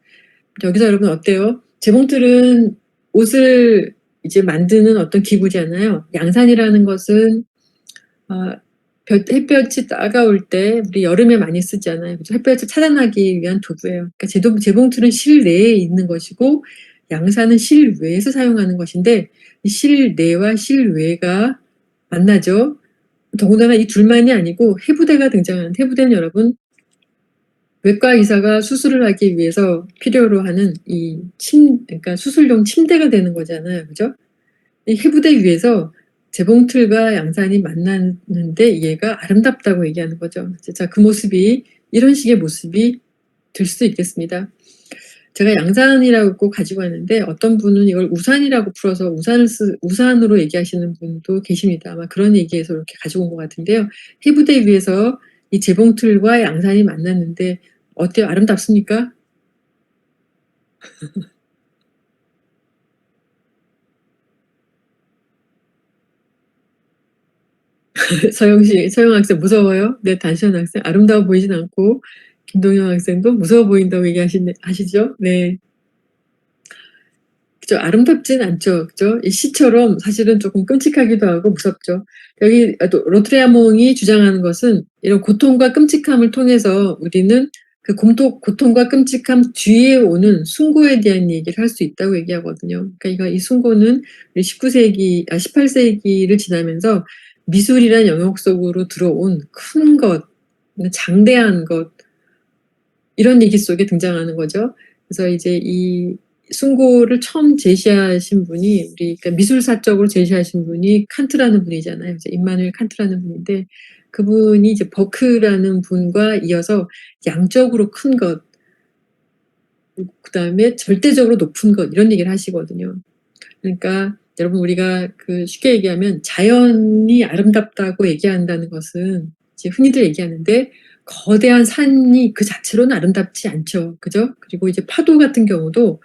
A: 여기서 여러분 어때요? 재봉틀은 옷을 이제 만드는 어떤 기구잖아요. 양산이라는 것은 햇볕이 따가울 때 우리 여름에 많이 쓰잖아요. 햇볕을 차단하기 위한 도구예요. 그러니까 재봉틀은 실내에 있는 것이고 양산은 실외에서 사용하는 것인데 이 실내와 실외가 만나죠. 더군다나 이 둘만이 아니고 해부대가 등장하는 해부대는 여러분 외과 의사가 수술을 하기 위해서 필요로 하는 그러니까 수술용 침대가 되는 거잖아요. 그죠? 이 해부대 위에서 재봉틀과 양산이 만났는데 얘가 아름답다고 얘기하는 거죠. 자, 그 모습이, 이런 식의 모습이 될 수도 있겠습니다. 제가 양산이라고 가지고 왔는데 어떤 분은 이걸 우산이라고 풀어서 우산으로 얘기하시는 분도 계십니다. 아마 그런 얘기에서 이렇게 가지고 온 것 같은데요. 해부대 위에서 이 재봉틀과 양산이 만났는데 어때요? 아름답습니까? 서영 학생 무서워요? 네, 단시현 학생 아름다워 보이진 않고, 김동현 학생도 무서워 보인다고 하시죠? 네. 그죠? 아름답진 않죠. 그죠? 이 시처럼 사실은 조금 끔찍하기도 하고 무섭죠. 여기 로트레아몽이 주장하는 것은 이런 고통과 끔찍함을 통해서 우리는 그 고통과 끔찍함 뒤에 오는 숭고에 대한 얘기를 할 수 있다고 얘기하거든요. 그러니까 이 숭고는 18세기를 지나면서 미술이란 영역 속으로 들어온 큰 것, 장대한 것, 이런 얘기 속에 등장하는 거죠. 그래서 이제 이 숭고를 처음 제시하신 분이 그러니까 미술사적으로 제시하신 분이 칸트라는 분이잖아요. 이제 임마누엘 칸트라는 분인데, 그분이 이제 버크라는 분과 이어서 양적으로 큰 것, 그다음에 절대적으로 높은 것, 이런 얘기를 하시거든요. 그러니까 여러분, 우리가 쉽게 얘기하면 자연이 아름답다고 얘기한다는 것은 이제 흔히들 얘기하는데, 거대한 산이 그 자체로는 아름답지 않죠. 그죠? 그리고 이제 파도 같은 경우도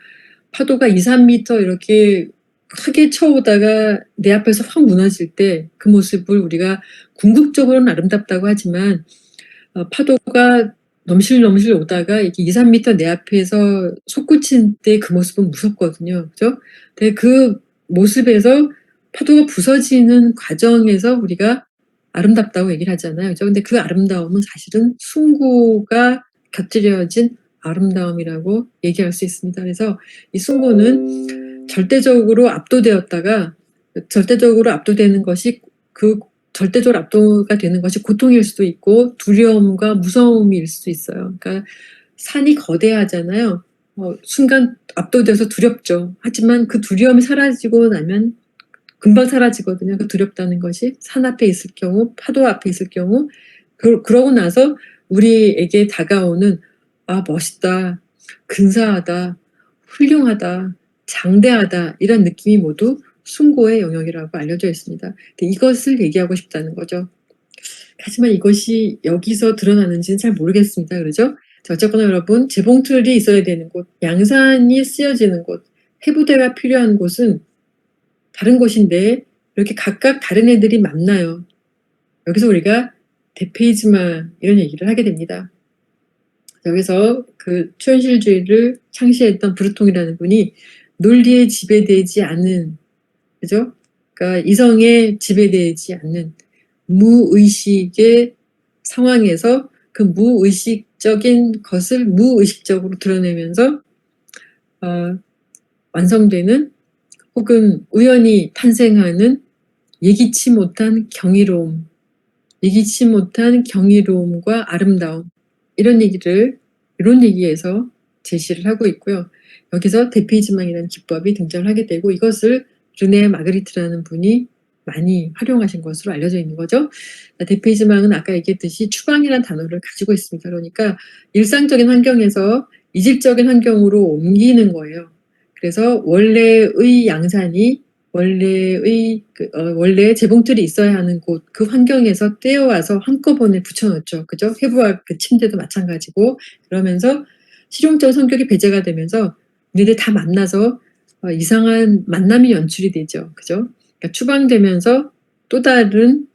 A: 파도가 2, 3m 이렇게 크게 쳐오다가 내 앞에서 확 무너질 때 그 모습을 우리가 궁극적으로는 아름답다고 하지만, 파도가 넘실넘실 오다가 이렇게 2, 3m 내 앞에서 솟구친 때 그 모습은 무섭거든요. 그죠? 근데 그 모습에서 파도가 부서지는 과정에서 우리가 아름답다고 얘기를 하잖아요. 그죠? 근데 그 아름다움은 사실은 숭고가 곁들여진 아름다움이라고 얘기할 수 있습니다. 그래서 이 숭고는 절대적으로 압도되는 것이, 절대적으로 압도가 되는 것이 고통일 수도 있고 두려움과 무서움일 수도 있어요. 그러니까 산이 거대하잖아요. 순간 압도돼서 두렵죠. 하지만 그 두려움이 사라지고 나면 금방 사라지거든요. 그 두렵다는 것이 산 앞에 있을 경우, 파도 앞에 있을 경우, 그러고 나서 우리에게 다가오는, 아, 멋있다, 근사하다, 훌륭하다, 장대하다, 이런 느낌이 모두 숭고의 영역이라고 알려져 있습니다. 근데 이것을 얘기하고 싶다는 거죠. 하지만 이것이 여기서 드러나는지는 잘 모르겠습니다. 그러죠? 자, 어쨌거나 여러분, 재봉틀이 있어야 되는 곳, 양산이 쓰여지는 곳, 해부대가 필요한 곳은 다른 곳인데 이렇게 각각 다른 애들이 만나요. 여기서 우리가 대페이즈마, 이런 얘기를 하게 됩니다. 여기서 그 초현실주의를 창시했던 브루통이라는 분이 논리에 지배되지 않는, 그죠? 그러니까 이성에 지배되지 않는 무의식의 상황에서 그 무의식적인 것을 무의식적으로 드러내면서 완성되는, 혹은 우연히 탄생하는 예기치 못한 경이로움, 예기치 못한 경이로움과 아름다움, 이런 얘기에서 제시를 하고 있고요. 여기서 대페이즈망이라는 기법이 등장을 하게 되고, 이것을 르네 마그리트라는 분이 많이 활용하신 것으로 알려져 있는 거죠. 대페이즈망은 아까 얘기했듯이 추방이라는 단어를 가지고 있습니다. 그러니까 일상적인 환경에서 이질적인 환경으로 옮기는 거예요. 그래서 원래의 양산이, 원래 재봉틀이 있어야 하는 곳, 그 환경에서 떼어와서 한꺼번에 붙여넣죠. 그죠? 해부학 그 침대도 마찬가지고, 그러면서 실용적 성격이 배제가 되면서 우리들 다 만나서 이상한 만남이 연출이 되죠. 그죠? 그러니까 추방되면서 또 다른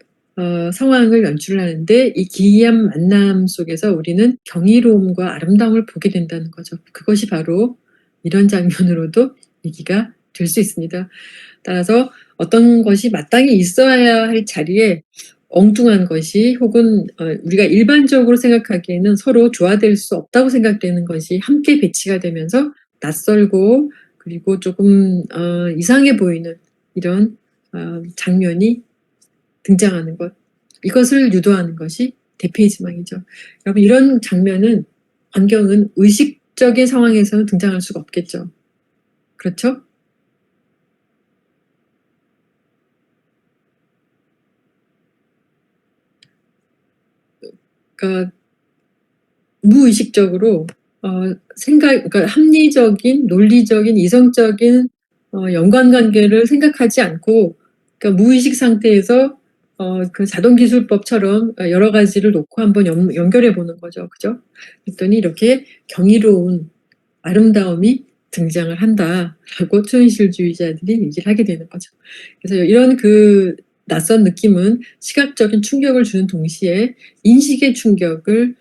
A: 상황을 연출을 하는데, 이 기이한 만남 속에서 우리는 경이로움과 아름다움을 보게 된다는 거죠. 그것이 바로 이런 장면으로도 얘기가 될 수 있습니다. 따라서 어떤 것이 마땅히 있어야 할 자리에 엉뚱한 것이, 혹은 우리가 일반적으로 생각하기에는 서로 조화될 수 없다고 생각되는 것이 함께 배치가 되면서 낯설고, 그리고 조금 이상해 보이는 이런 장면이 등장하는 것, 이것을 유도하는 것이 대페이지망이죠. 여러분, 이런 장면은 환경은 의식적인 상황에서는 등장할 수가 없겠죠. 그렇죠? 그러니까 무의식적으로 그러니까 합리적인, 논리적인, 이성적인 연관관계를 생각하지 않고, 그러니까 무의식 상태에서 그 자동기술법처럼 여러 가지를 놓고 한번 연결해 보는 거죠. 그죠? 그랬더니 이렇게 경이로운 아름다움이 등장을 한다라고 초현실주의자들이 얘기를 하게 되는 거죠. 그래서 이런 그 낯선 느낌은 시각적인 충격을 주는 동시에 인식의 충격을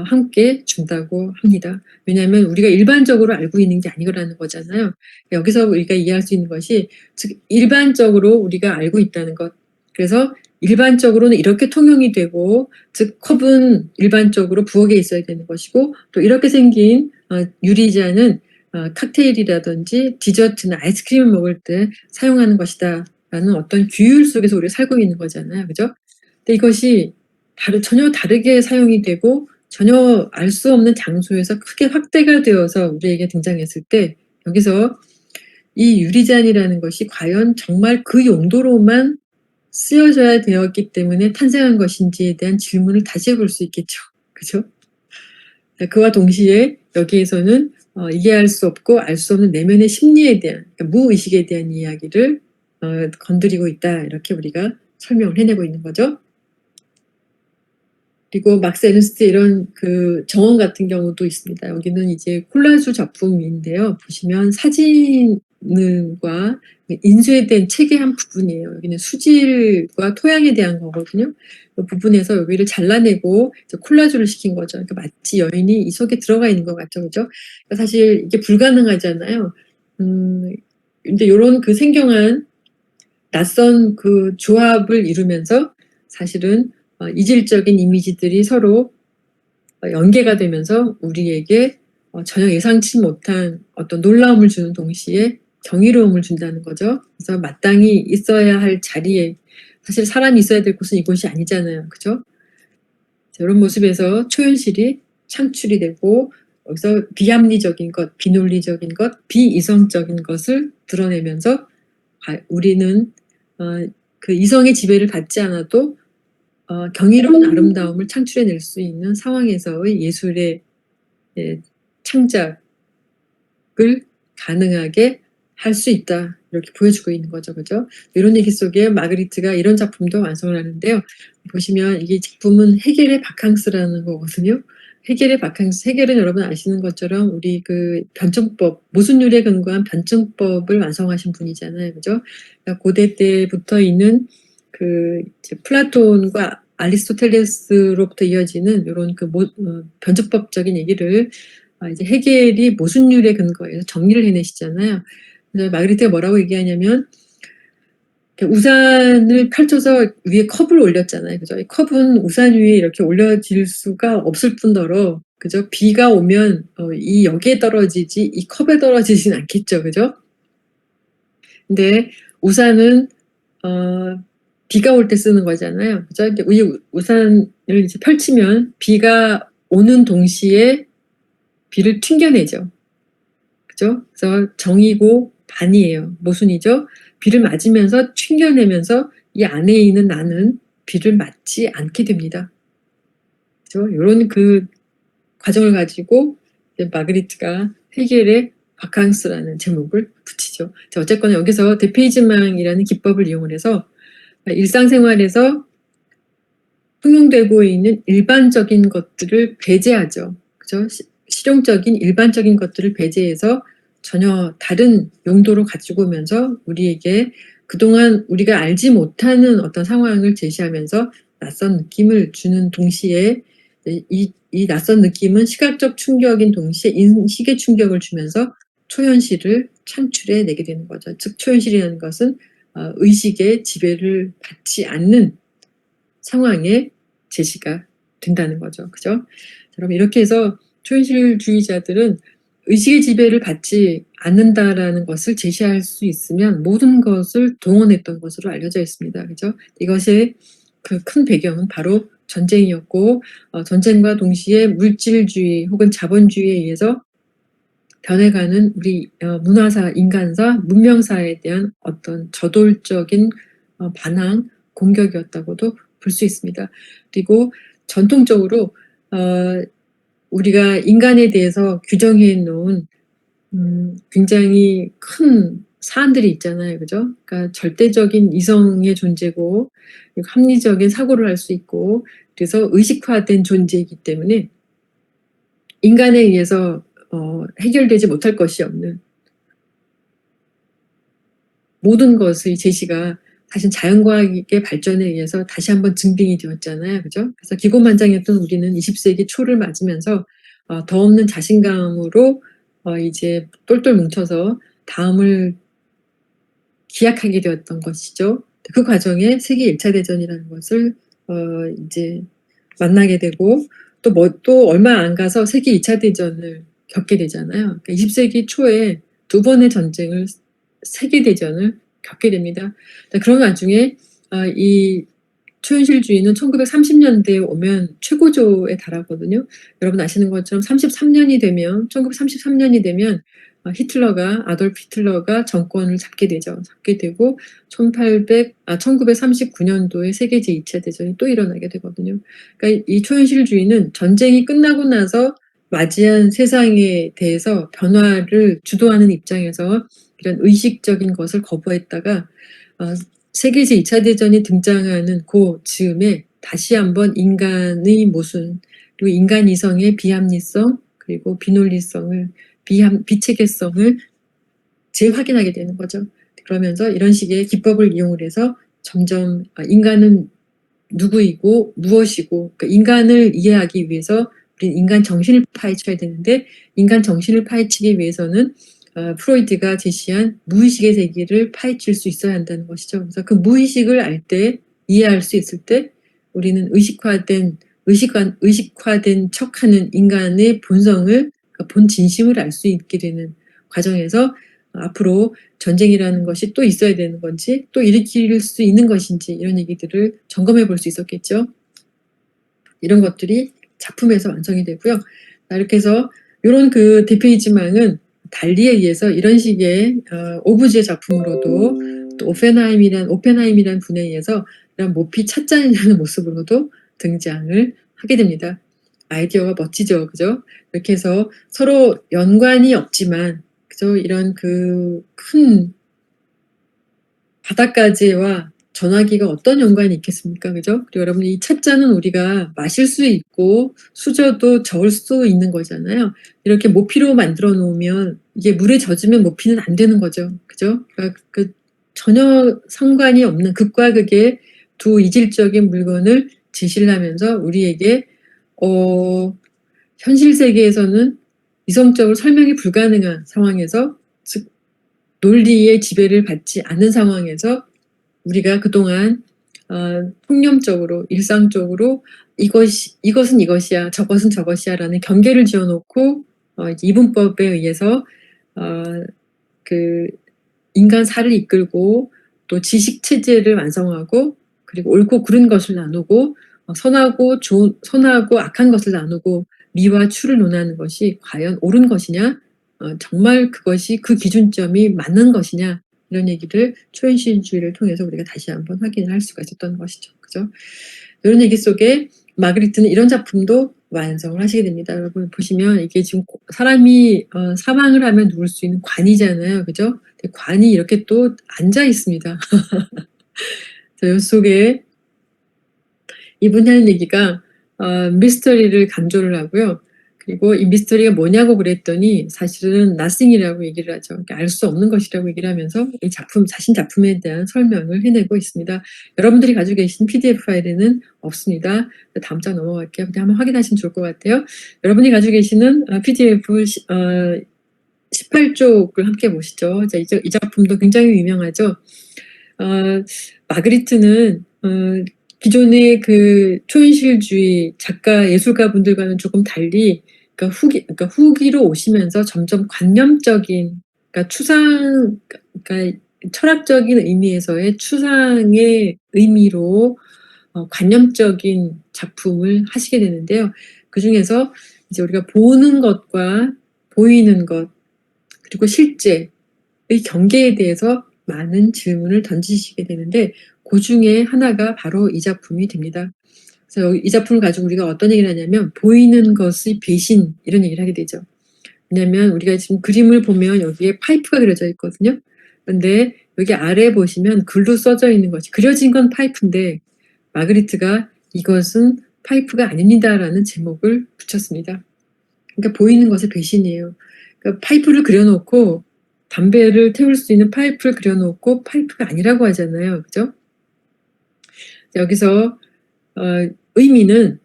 A: 함께 준다고 합니다. 왜냐하면 우리가 일반적으로 알고 있는 게 아니라는 거잖아요. 여기서 우리가 이해할 수 있는 것이 즉 일반적으로 우리가 알고 있다는 것. 그래서 일반적으로는 이렇게 통용이 되고, 즉 컵은 일반적으로 부엌에 있어야 되는 것이고, 또 이렇게 생긴 유리잔은 칵테일이라든지 디저트나 아이스크림을 먹을 때 사용하는 것이다 라는 어떤 규율 속에서 우리가 살고 있는 거잖아요. 그죠? 근데 이것이 전혀 다르게 사용이 되고 전혀 알 수 없는 장소에서 크게 확대가 되어서 우리에게 등장했을 때, 여기서 이 유리잔이라는 것이 과연 정말 그 용도로만 쓰여져야 되었기 때문에 탄생한 것인지에 대한 질문을 다시 해볼 수 있겠죠. 그죠? 그와 동시에 여기에서는 이해할 수 없고 알 수 없는 내면의 심리에 대한, 그러니까 무의식에 대한 이야기를 건드리고 있다, 이렇게 우리가 설명을 해내고 있는 거죠. 그리고 막스 에르스트 이런 그 정원 같은 경우도 있습니다. 여기는 이제 콜라주 작품인데요. 보시면 사진과 인쇄에 대한 책의 한 부분이에요. 여기는 수질과 토양에 대한 거거든요. 그 부분에서 여기를 잘라내고 이제 콜라주를 시킨 거죠. 그러니까 마치 여인이 이 속에 들어가 있는 것 같죠, 그죠? 그러니까 사실 이게 불가능하잖아요. 근데 이런 그 생경한 낯선 그 조합을 이루면서 사실은 이질적인 이미지들이 서로 연계가 되면서 우리에게 전혀 예상치 못한 어떤 놀라움을 주는 동시에 경이로움을 준다는 거죠. 그래서 마땅히 있어야 할 자리에, 사실 사람이 있어야 될 곳은 이곳이 아니잖아요. 그죠? 이런 모습에서 초현실이 창출이 되고, 여기서 비합리적인 것, 비논리적인 것, 비이성적인 것을 드러내면서 우리는 그 이성의 지배를 받지 않아도 경이로운 아름다움을 창출해낼 수 있는 상황에서의 예술의 창작을 가능하게 할 수 있다, 이렇게 보여주고 있는 거죠. 그죠? 이런 얘기 속에 마그리트가 이런 작품도 완성을 하는데요. 보시면 이 작품은 헤겔의 바캉스라는 거거든요. 헤겔의 바캉스, 헤겔은 여러분 아시는 것처럼 우리 그 변증법, 모순율에 근거한 변증법을 완성하신 분이잖아요. 그죠? 그러니까 고대 때부터 있는 그 이제 플라톤과 아리스토텔레스로부터 이어지는 이런 그 변증법적인 얘기를 이제 헤겔이 모순율에 근거해서 정리를 해내시잖아요. 그래서 마그리트가 뭐라고 얘기하냐면, 우산을 펼쳐서 위에 컵을 올렸잖아요. 그죠? 이 컵은 우산 위에 이렇게 올려질 수가 없을 뿐더러, 그죠? 비가 오면 이 여기에 떨어지지 이 컵에 떨어지진 않겠죠. 그죠? 근데 우산은 비가 올 때 쓰는 거잖아요. 그죠? 이제 이 우산을 이제 펼치면 비가 오는 동시에 비를 튕겨내죠. 그죠? 그래서 정이고 반이에요. 모순이죠. 비를 맞으면서 튕겨내면서 이 안에 있는 나는 비를 맞지 않게 됩니다. 그죠? 이런 그 과정을 가지고 마그리트가 헤겔의 바캉스라는 제목을 붙이죠. 자, 어쨌거나 여기서 데페이즈망이라는 기법을 이용을 해서 일상생활에서 통용되고 있는 일반적인 것들을 배제하죠. 그죠? 실용적인 일반적인 것들을 배제해서 전혀 다른 용도로 가지고 오면서 우리에게 그동안 우리가 알지 못하는 어떤 상황을 제시하면서 낯선 느낌을 주는 동시에 이 낯선 느낌은 시각적 충격인 동시에 인식의 충격을 주면서 초현실을 창출해 내게 되는 거죠. 즉 초현실이라는 것은 의식의 지배를 받지 않는 상황에 제시가 된다는 거죠. 그죠? 그럼 이렇게 해서 초현실주의자들은 의식의 지배를 받지 않는다라는 것을 제시할 수 있으면 모든 것을 동원했던 것으로 알려져 있습니다. 그죠? 이것의 그 큰 배경은 바로 전쟁이었고 전쟁과 동시에 물질주의 혹은 자본주의에 의해서 변해가는 우리 문화사, 인간사, 문명사에 대한 어떤 저돌적인 반항, 공격이었다고도 볼 수 있습니다. 그리고 전통적으로 우리가 인간에 대해서 규정해 놓은 굉장히 큰 사안들이 있잖아요. 그죠? 그러니까 절대적인 이성의 존재고 그리고 합리적인 사고를 할 수 있고 그래서 의식화된 존재이기 때문에 인간에 의해서 해결되지 못할 것이 없는 모든 것의 제시가 사실 자연과학의 발전에 의해서 다시 한번 증빙이 되었잖아요. 그죠? 그래서 기고만장했던 우리는 20세기 초를 맞으면서 더 없는 자신감으로 이제 똘똘 뭉쳐서 다음을 기약하게 되었던 것이죠. 그 과정에 세계 1차 대전이라는 것을 이제 만나게 되고 또 얼마 안 가서 세계 2차 대전을 겪게 되잖아요. 그러니까 20세기 초에 두 번의 전쟁을 세계 대전을 겪게 됩니다. 그런 와중에 이 초현실주의는 1930년대에 오면 최고조에 달하거든요. 여러분 아시는 것처럼 33년이 되면 1933년이 되면 아돌프 히틀러가 정권을 잡게 되죠. 잡게 되고 1939년도에 세계 제2차 대전이 또 일어나게 되거든요. 그러니까 이 초현실주의는 전쟁이 끝나고 나서 맞이한 세상에 대해서 변화를 주도하는 입장에서 이런 의식적인 것을 거부했다가 세계 제2차 대전이 등장하는 그 즈음에 다시 한번 인간의 모순 그리고 인간 이성의 비합리성 그리고 비논리성을 비체계성을 재확인하게 되는 거죠. 그러면서 이런 식의 기법을 이용을 해서 점점 인간은 누구이고 무엇이고 그러니까 인간을 이해하기 위해서 우리는 인간 정신을 파헤쳐야 되는데 인간 정신을 파헤치기 위해서는 프로이드가 제시한 무의식의 세계를 파헤칠 수 있어야 한다는 것이죠. 그래서 그 무의식을 알 때 이해할 수 있을 때 우리는 의식화된 척하는 인간의 본성을 그러니까 본 진심을 알 수 있게 되는 과정에서 앞으로 전쟁이라는 것이 또 있어야 되는 건지 또 일으킬 수 있는 것인지 이런 얘기들을 점검해 볼 수 있었겠죠. 이런 것들이 작품에서 완성이 되고요. 이렇게 해서 이런 그 대표이지망은 달리에 의해서 이런 식의 오브제 작품으로도 또 오펜하임이란 분에 의해서 이런 모피 찻잔이라는 모습으로도 등장을 하게 됩니다. 아이디어가 멋지죠, 그죠? 이렇게 해서 서로 연관이 없지만, 그죠? 이런 그 큰 바닷가재와 전화기가 어떤 연관이 있겠습니까, 그죠? 그리고 여러분 이 찻잔은 우리가 마실 수 있고 수저도 저을 수 있는 거잖아요. 이렇게 모피로 만들어 놓으면 이게 물에 젖으면 모피는 안 되는 거죠, 그죠? 그러니까 그 전혀 상관이 없는 극과 극의 두 이질적인 물건을 제시를 하면서 우리에게 현실 세계에서는 이성적으로 설명이 불가능한 상황에서 즉 논리의 지배를 받지 않는 상황에서 우리가 그동안 통념적으로 일상적으로 이것은 이것이야 저것은 저것이야라는 경계를 지어놓고 이분법에 의해서 그 인간사를 이끌고 또 지식 체제를 완성하고 그리고 옳고 그른 것을 나누고 선하고 악한 것을 나누고 미와 추를 논하는 것이 과연 옳은 것이냐 정말 그것이 그 기준점이 맞는 것이냐 이런 얘기를 초현실주의를 통해서 우리가 다시 한번 확인을 할 수가 있었던 것이죠. 그죠? 이런 얘기 속에 마그리트는 이런 작품도 완성을 하시게 됩니다. 여러분 보시면 이게 지금 사람이 사망을 하면 누울 수 있는 관이잖아요. 그죠? 관이 이렇게 또 앉아 있습니다. 이 속에 이분이 하는 얘기가 미스터리를 강조를 하고요. 그리고 이 미스터리가 뭐냐고 그랬더니 사실은 nothing이라고 얘기를 하죠. 그러니까 알 수 없는 것이라고 얘기를 하면서 이 자신 작품에 대한 설명을 해내고 있습니다. 여러분들이 가지고 계신 PDF 파일에는 없습니다. 다음 장 넘어갈게요. 근데 한번 확인하시면 좋을 것 같아요. 여러분이 가지고 계시는 PDF 18쪽을 함께 보시죠. 자, 이 작품도 굉장히 유명하죠. 마그리트는 기존의 그 초현실주의 작가 예술가 분들과는 조금 달리 그러니까 후기로 오시면서 점점 관념적인 그러니까 철학적인 의미에서의 추상의 의미로 관념적인 작품을 하시게 되는데요. 그중에서 이제 우리가 보는 것과 보이는 것 그리고 실제의 경계에 대해서 많은 질문을 던지시게 되는데 그중에 하나가 바로 이 작품이 됩니다. 그래서 이 작품을 가지고 우리가 어떤 얘기를 하냐면 보이는 것의 배신 이런 얘기를 하게 되죠. 왜냐하면 우리가 지금 그림을 보면 여기에 파이프가 그려져 있거든요. 그런데 여기 아래 보시면 글로 써져 있는 것이 그려진 건 파이프인데 마그리트가 이것은 파이프가 아닙니다라는 제목을 붙였습니다. 그러니까 보이는 것의 배신이에요. 그러니까 파이프를 그려놓고 담배를 태울 수 있는 파이프를 그려놓고 파이프가 아니라고 하잖아요. 그죠? 여기서 의미는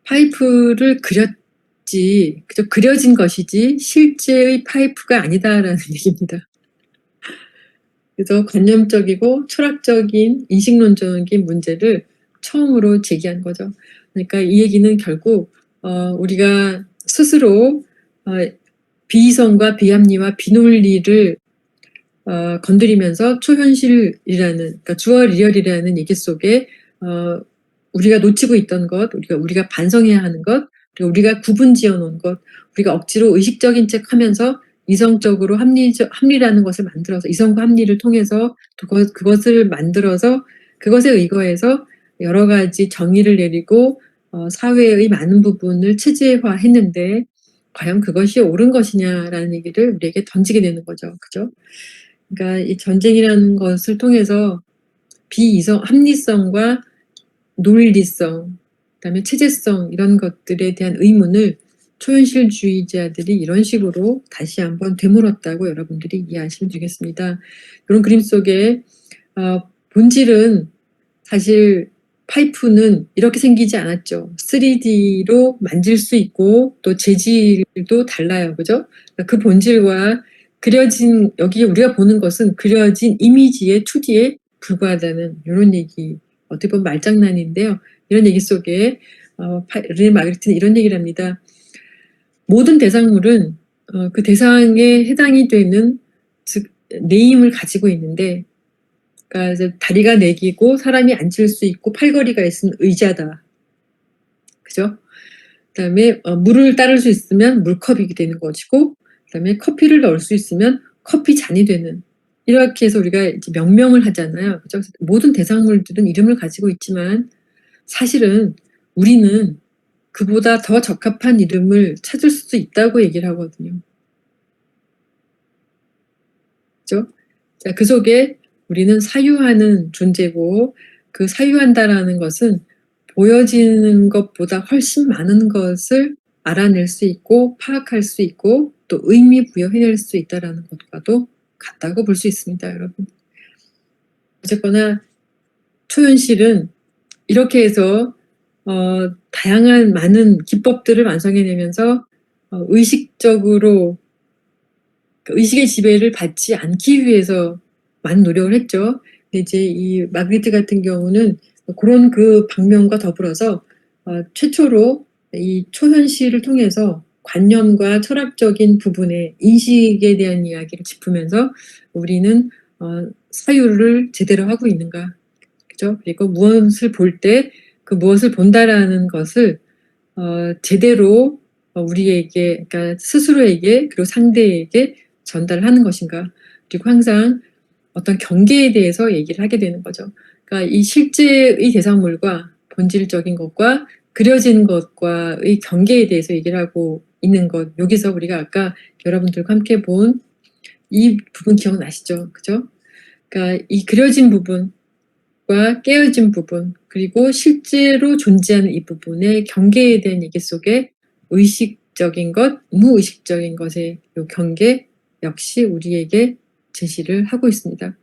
A: 파이프를 그렸지, 그저 그려진 것이지 실제의 파이프가 아니다라는 얘기입니다. 그래서 관념적이고 철학적인 인식론적인 문제를 처음으로 제기한 거죠. 그러니까 이 얘기는 결국 우리가 스스로 비이성과 비합리와 비논리를 건드리면서 초현실이라는 그러니까 주어 리얼이라는 얘기 속에 우리가 놓치고 있던 것, 우리가 반성해야 하는 것, 그리고 우리가 구분지어 놓은 것, 우리가 억지로 의식적인 척 하면서 이성적으로 합리라는 것을 만들어서 이성과 합리를 통해서 그것을 만들어서 그것에 의거해서 여러 가지 정의를 내리고 사회의 많은 부분을 체제화했는데 과연 그것이 옳은 것이냐라는 얘기를 우리에게 던지게 되는 거죠. 그죠? 그러니까 이 전쟁이라는 것을 통해서 합리성과 논리성, 그다음에 체제성 이런 것들에 대한 의문을 초현실주의자들이 이런 식으로 다시 한번 되물었다고 여러분들이 이해하시면 되겠습니다. 이런 그림 속에 본질은 사실 파이프는 이렇게 생기지 않았죠. 3D로 만질 수 있고 또 재질도 달라요. 그죠? 그 본질과 그려진 여기 우리가 보는 것은 그려진 이미지의 2D에 불과하다는 이런 얘기 어떻게 보면 말장난인데요. 이런 얘기 속에 르네 마그리트는 이런 얘기를 합니다. 모든 대상물은 그 대상에 해당이 되는 즉 네임을 가지고 있는데 그러니까 이제 다리가 4개고 사람이 앉을 수 있고 팔걸이가 있으면 의자다. 그죠? 그다음에 물을 따를 수 있으면 물컵이 되는 것이고 그다음에 커피를 넣을 수 있으면 커피 잔이 되는 이렇게 해서 우리가 이제 명명을 하잖아요. 그죠? 모든 대상물들은 이름을 가지고 있지만 사실은 우리는 그보다 더 적합한 이름을 찾을 수도 있다고 얘기를 하거든요. 그죠? 자, 그 속에 우리는 사유하는 존재고 그 사유한다라는 것은 보여지는 것보다 훨씬 많은 것을 알아낼 수 있고 파악할 수 있고 또 의미 부여해낼 수 있다라는 것과도 같다고 볼 수 있습니다, 여러분. 어쨌거나 초현실은 이렇게 해서 다양한 많은 기법들을 완성해내면서 의식적으로 의식의 지배를 받지 않기 위해서 많은 노력을 했죠. 근데 이제 이 마그리트 같은 경우는 그런 그 방면과 더불어서 최초로 이 초현실을 통해서 관념과 철학적인 부분의 인식에 대한 이야기를 짚으면서 우리는 사유를 제대로 하고 있는가, 그죠? 그리고 무엇을 볼 때 그 무엇을 본다라는 것을 제대로 우리에게 그러니까 스스로에게 그리고 상대에게 전달하는 것인가. 그리고 항상 어떤 경계에 대해서 얘기를 하게 되는 거죠. 그러니까 이 실제의 대상물과 본질적인 것과 그려진 것과의 경계에 대해서 얘기를 하고 있는 것. 여기서 우리가 아까 여러분들과 함께 본 이 부분 기억나시죠? 그죠? 그러니까 이 그려진 부분과 깨어진 부분 그리고 실제로 존재하는 이 부분의 경계에 대한 얘기 속에 의식적인 것, 무의식적인 것의 이 경계 역시 우리에게 제시를 하고 있습니다.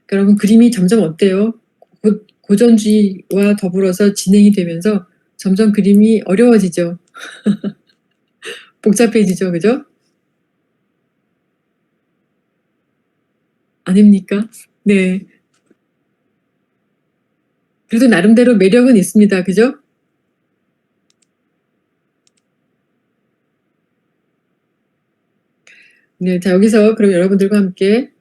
A: 그러니까 여러분 그림이 점점 어때요? 고전주의와 더불어서 진행이 되면서 점점 그림이 어려워지죠. 복잡해지죠. 그죠? 아닙니까? 네. 그래도 나름대로 매력은 있습니다. 그죠? 네, 자 여기서 그럼 여러분들과 함께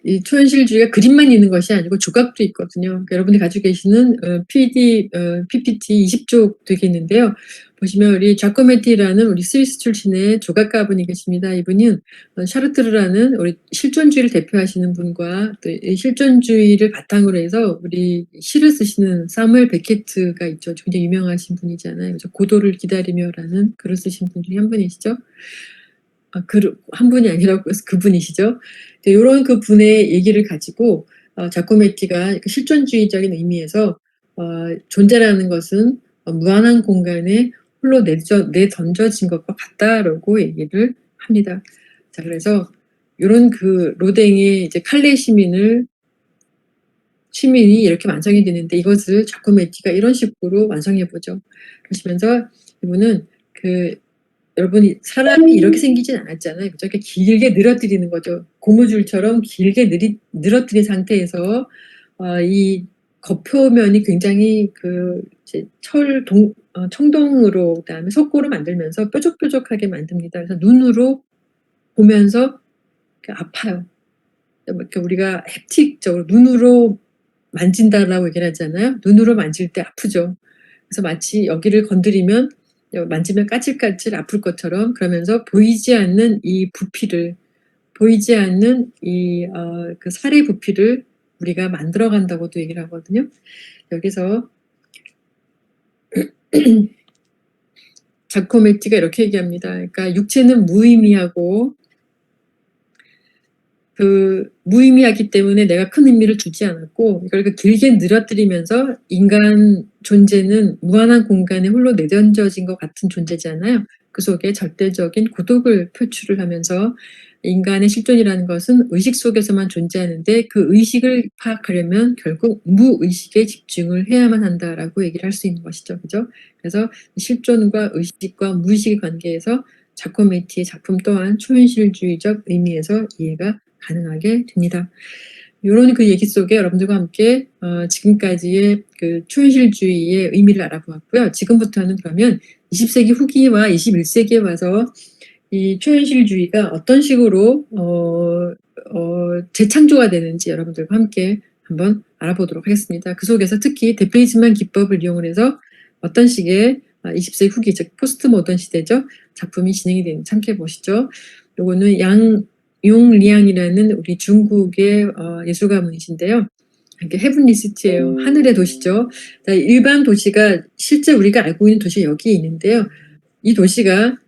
A: 이 초현실주의가 그림만 있는 것이 아니고 조각도 있거든요. 그러니까 여러분이 가지고 계시는 PPT 20쪽 되겠는데요. 보시면 우리 자코메티라는 우리 스위스 출신의 조각가분이 계십니다. 이분은 샤르트르라는 우리 실존주의를 대표하시는 분과 또 이 실존주의를 바탕으로 해서 우리 시를 쓰시는 사무엘 베케트가 있죠. 굉장히 유명하신 분이잖아요. 그래서 고도를 기다리며라는 글을 쓰신 분 중에 한 분이시죠. 한 분이 아니라고 해서 그분이시죠. 요런 그분의 얘기를 가지고 자코메티가 실존주의적인 의미에서 존재라는 것은 무한한 공간에 홀로 내던져진 것과 같다라고 얘기를 합니다. 자, 그래서 요런 그 로댕의 이제 칼레 시민이 이렇게 완성이 되는데 이것을 자코메티가 이런 식으로 완성해 보죠. 그러시면서 이분은 여러분이 사람이 이렇게 생기진 않았잖아요. 그죠? 이렇게 길게 늘어뜨리는 거죠. 고무줄처럼 길게 늘어뜨린 상태에서 이 겉표면이 굉장히 이제 청동으로 그다음에 석고로 만들면서 뾰족뾰족하게 만듭니다. 그래서 눈으로 보면서 아파요. 이렇게 우리가 햅틱적으로 눈으로 만진다라고 얘기를 하잖아요. 눈으로 만질 때 아프죠. 그래서 마치 여기를 건드리면 만지면 까칠까칠 아플 것처럼 그러면서 보이지 않는 이 부피를 보이지 않는 그 살의 부피를 우리가 만들어 간다고도 얘기를 하거든요. 여기서 자코메티가 이렇게 얘기합니다. 그러니까 육체는 무의미하고 무의미하기 때문에 내가 큰 의미를 두지 않았고 이걸 길게 늘어뜨리면서 인간 존재는 무한한 공간에 홀로 내던져진 것 같은 존재잖아요. 그 속에 절대적인 고독을 표출을 하면서 인간의 실존이라는 것은 의식 속에서만 존재하는데 그 의식을 파악하려면 결국 무의식에 집중을 해야만 한다라고 얘기를 할 수 있는 것이죠. 그죠? 그래서 실존과 의식과 무의식의 관계에서 자코메티의 작품 또한 초현실주의적 의미에서 이해가 가능하게 됩니다. 이런 그 얘기 속에 여러분들과 함께 지금까지의 초현실주의의 의미를 알아보았고요. 지금부터는 그러면 20세기 후기와 21세기에 와서 이 초현실주의가 어떤 식으로 재창조가 되는지 여러분들과 함께 한번 알아보도록 하겠습니다. 그 속에서 특히 데페이즈만 기법을 이용을 해서 어떤 식의 20세기 후기, 즉 포스트 모던 시대죠. 작품이 진행이 되는지 함께 보시죠. 요거는 양용리앙이라는 우리 중국의 예술가분이신데요. 이게 헤븐리 시티예요. 하늘의 도시죠. 일반 도시가 실제 우리가 알고 있는 도시가 여기에 있는데요. 이 도시가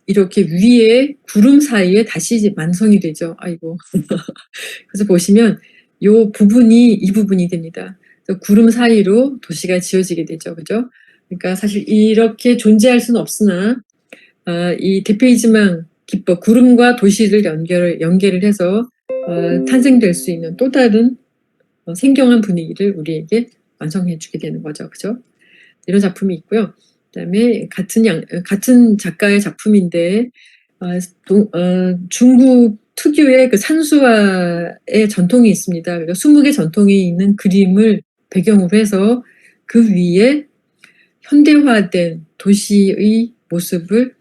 A: 이렇게 위에 구름 사이에 다시 완성이 되죠. 아이고. 그래서 보시면 이 부분이 됩니다. 구름 사이로 도시가 지어지게 되죠. 그죠? 그러니까 사실 이렇게 존재할 수는 없으나 이 데페이즈망 기법, 구름과 도시를 연계를 해서 탄생될 수 있는 또 다른 생경한 분위기를 우리에게 완성해 주게 되는 거죠. 그죠? 이런 작품이 있고요. 그다음에 같은 작가의 작품인데 중국 특유의 그 산수화의 전통이 있습니다. 그러니까 20개 전통이 있는 그림을 배경으로 해서 그 위에 현대화된 도시의 모습을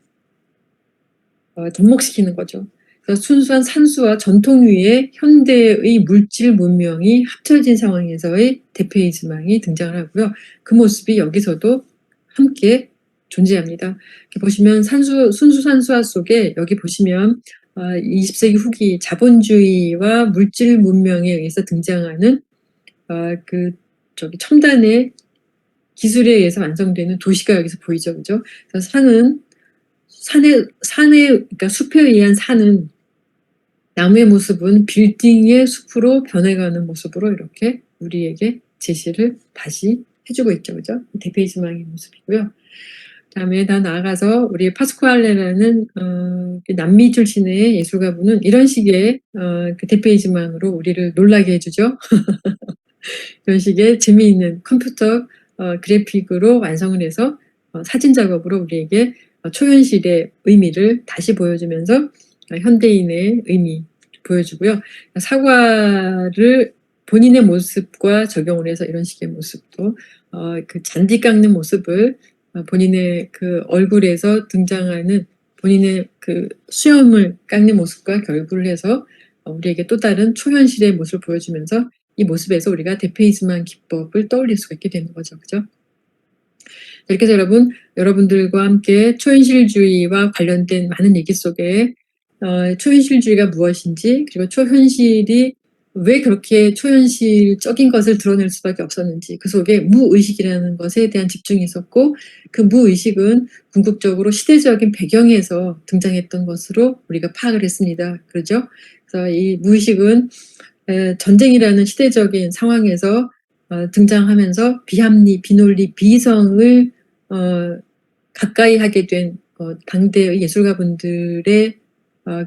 A: 접목시키는 거죠. 그래서 순수한 산수와 전통 위에 현대의 물질 문명이 합쳐진 상황에서의 데페이즈망이 등장을 하고요. 그 모습이 여기서도 함께 존재합니다. 이렇게 보시면 순수 산수화 속에 여기 보시면 20세기 후기 자본주의와 물질 문명에 의해서 등장하는 첨단의 기술에 의해서 완성되는 도시가 여기서 보이죠, 그죠? 그래서 그러니까 숲에 의한 산은 나무의 모습은 빌딩의 숲으로 변해가는 모습으로 이렇게 우리에게 제시를 다시 해주고 있죠, 그죠? 데페이즈망의 모습이고요. 그다음에 더 나아가서 우리 파스쿠알레라는 남미 출신의 예술가분은 이런 식의 그 데페이즈망으로 우리를 놀라게 해주죠. 이런 식의 재미있는 컴퓨터 그래픽으로 완성을 해서 사진 작업으로 우리에게 초현실의 의미를 다시 보여주면서 현대인의 의미 보여주고요. 사과를 본인의 모습과 적용을 해서 이런 식의 모습도 그 잔디 깎는 모습을 본인의 그 얼굴에서 등장하는 본인의 그 수염을 깎는 모습과 결부를 해서 우리에게 또 다른 초현실의 모습을 보여주면서 이 모습에서 우리가 대페이즈만 기법을 떠올릴 수가 있게 되는 거죠. 그죠? 이렇게 해서 여러분들과 함께 초현실주의와 관련된 많은 얘기 속에 초현실주의가 무엇인지, 그리고 초현실이 왜 그렇게 초현실적인 것을 드러낼 수밖에 없었는지, 그 속에 무의식이라는 것에 대한 집중이 있었고, 그 무의식은 궁극적으로 시대적인 배경에서 등장했던 것으로 우리가 파악을 했습니다. 그렇죠? 그래서 이 무의식은 전쟁이라는 시대적인 상황에서 등장하면서 비합리, 비논리, 비이성을 가까이 하게 된 당대의 예술가분들의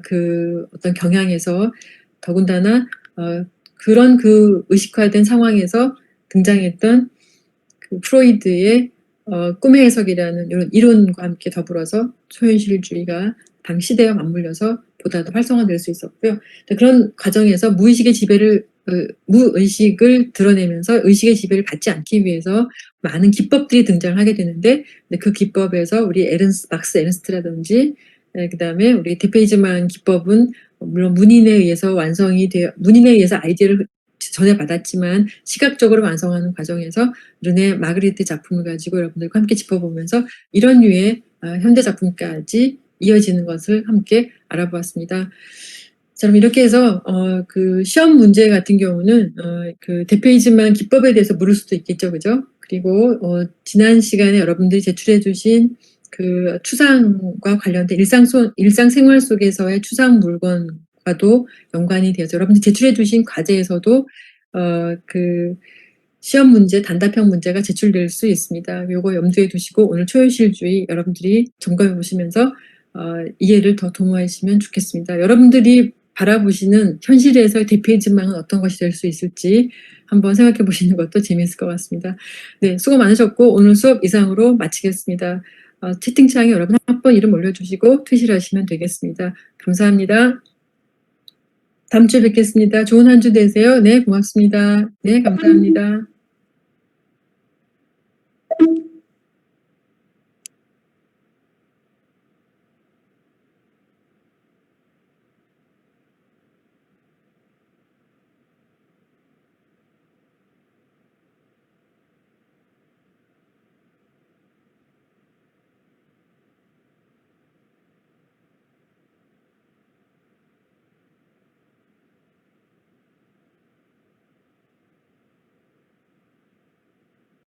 A: 그 어떤 경향에서, 더군다나 그런 그 의식화된 상황에서 등장했던 그 프로이드의 꿈의 해석이라는 이런 이론과 함께 더불어서 초현실주의가 당 시대와 맞물려서 보다 더 활성화될 수 있었고요. 그런 과정에서 무의식을 드러내면서 의식의 지배를 받지 않기 위해서 많은 기법들이 등장을 하게 되는데, 그 기법에서 우리 막스 에른스트라든지, 그다음에 우리 데페이즈만 기법은 물론 문인에 의해서 아이디어를 전해받았지만 시각적으로 완성하는 과정에서 르네 마그리트 작품을 가지고 여러분들과 함께 짚어보면서 이런 류의 현대 작품까지 이어지는 것을 함께 알아보았습니다. 자, 그럼 이렇게 해서 그 시험 문제 같은 경우는 그 대페이지만 기법에 대해서 물을 수도 있겠죠, 그죠? 그리고 지난 시간에 여러분들이 제출해주신 그 추상과 관련된 일상생활 속에서의 추상 물건과도 연관이 되어서 여러분들이 제출해주신 과제에서도 그 시험 문제, 단답형 문제가 제출될 수 있습니다. 요거 염두에 두시고 오늘 초현실주의 여러분들이 점검해 보시면서 이해를 더 도모하시면 좋겠습니다. 여러분들이 바라보시는 현실에서의 대페이지망은 어떤 것이 될 수 있을지 한번 생각해 보시는 것도 재미있을 것 같습니다. 네, 수고 많으셨고 오늘 수업 이상으로 마치겠습니다. 채팅창에 여러분 학번 이름 올려주시고 퇴실하시면 되겠습니다. 감사합니다. 다음 주에 뵙겠습니다. 좋은 한 주 되세요. 네, 고맙습니다. 네, 감사합니다.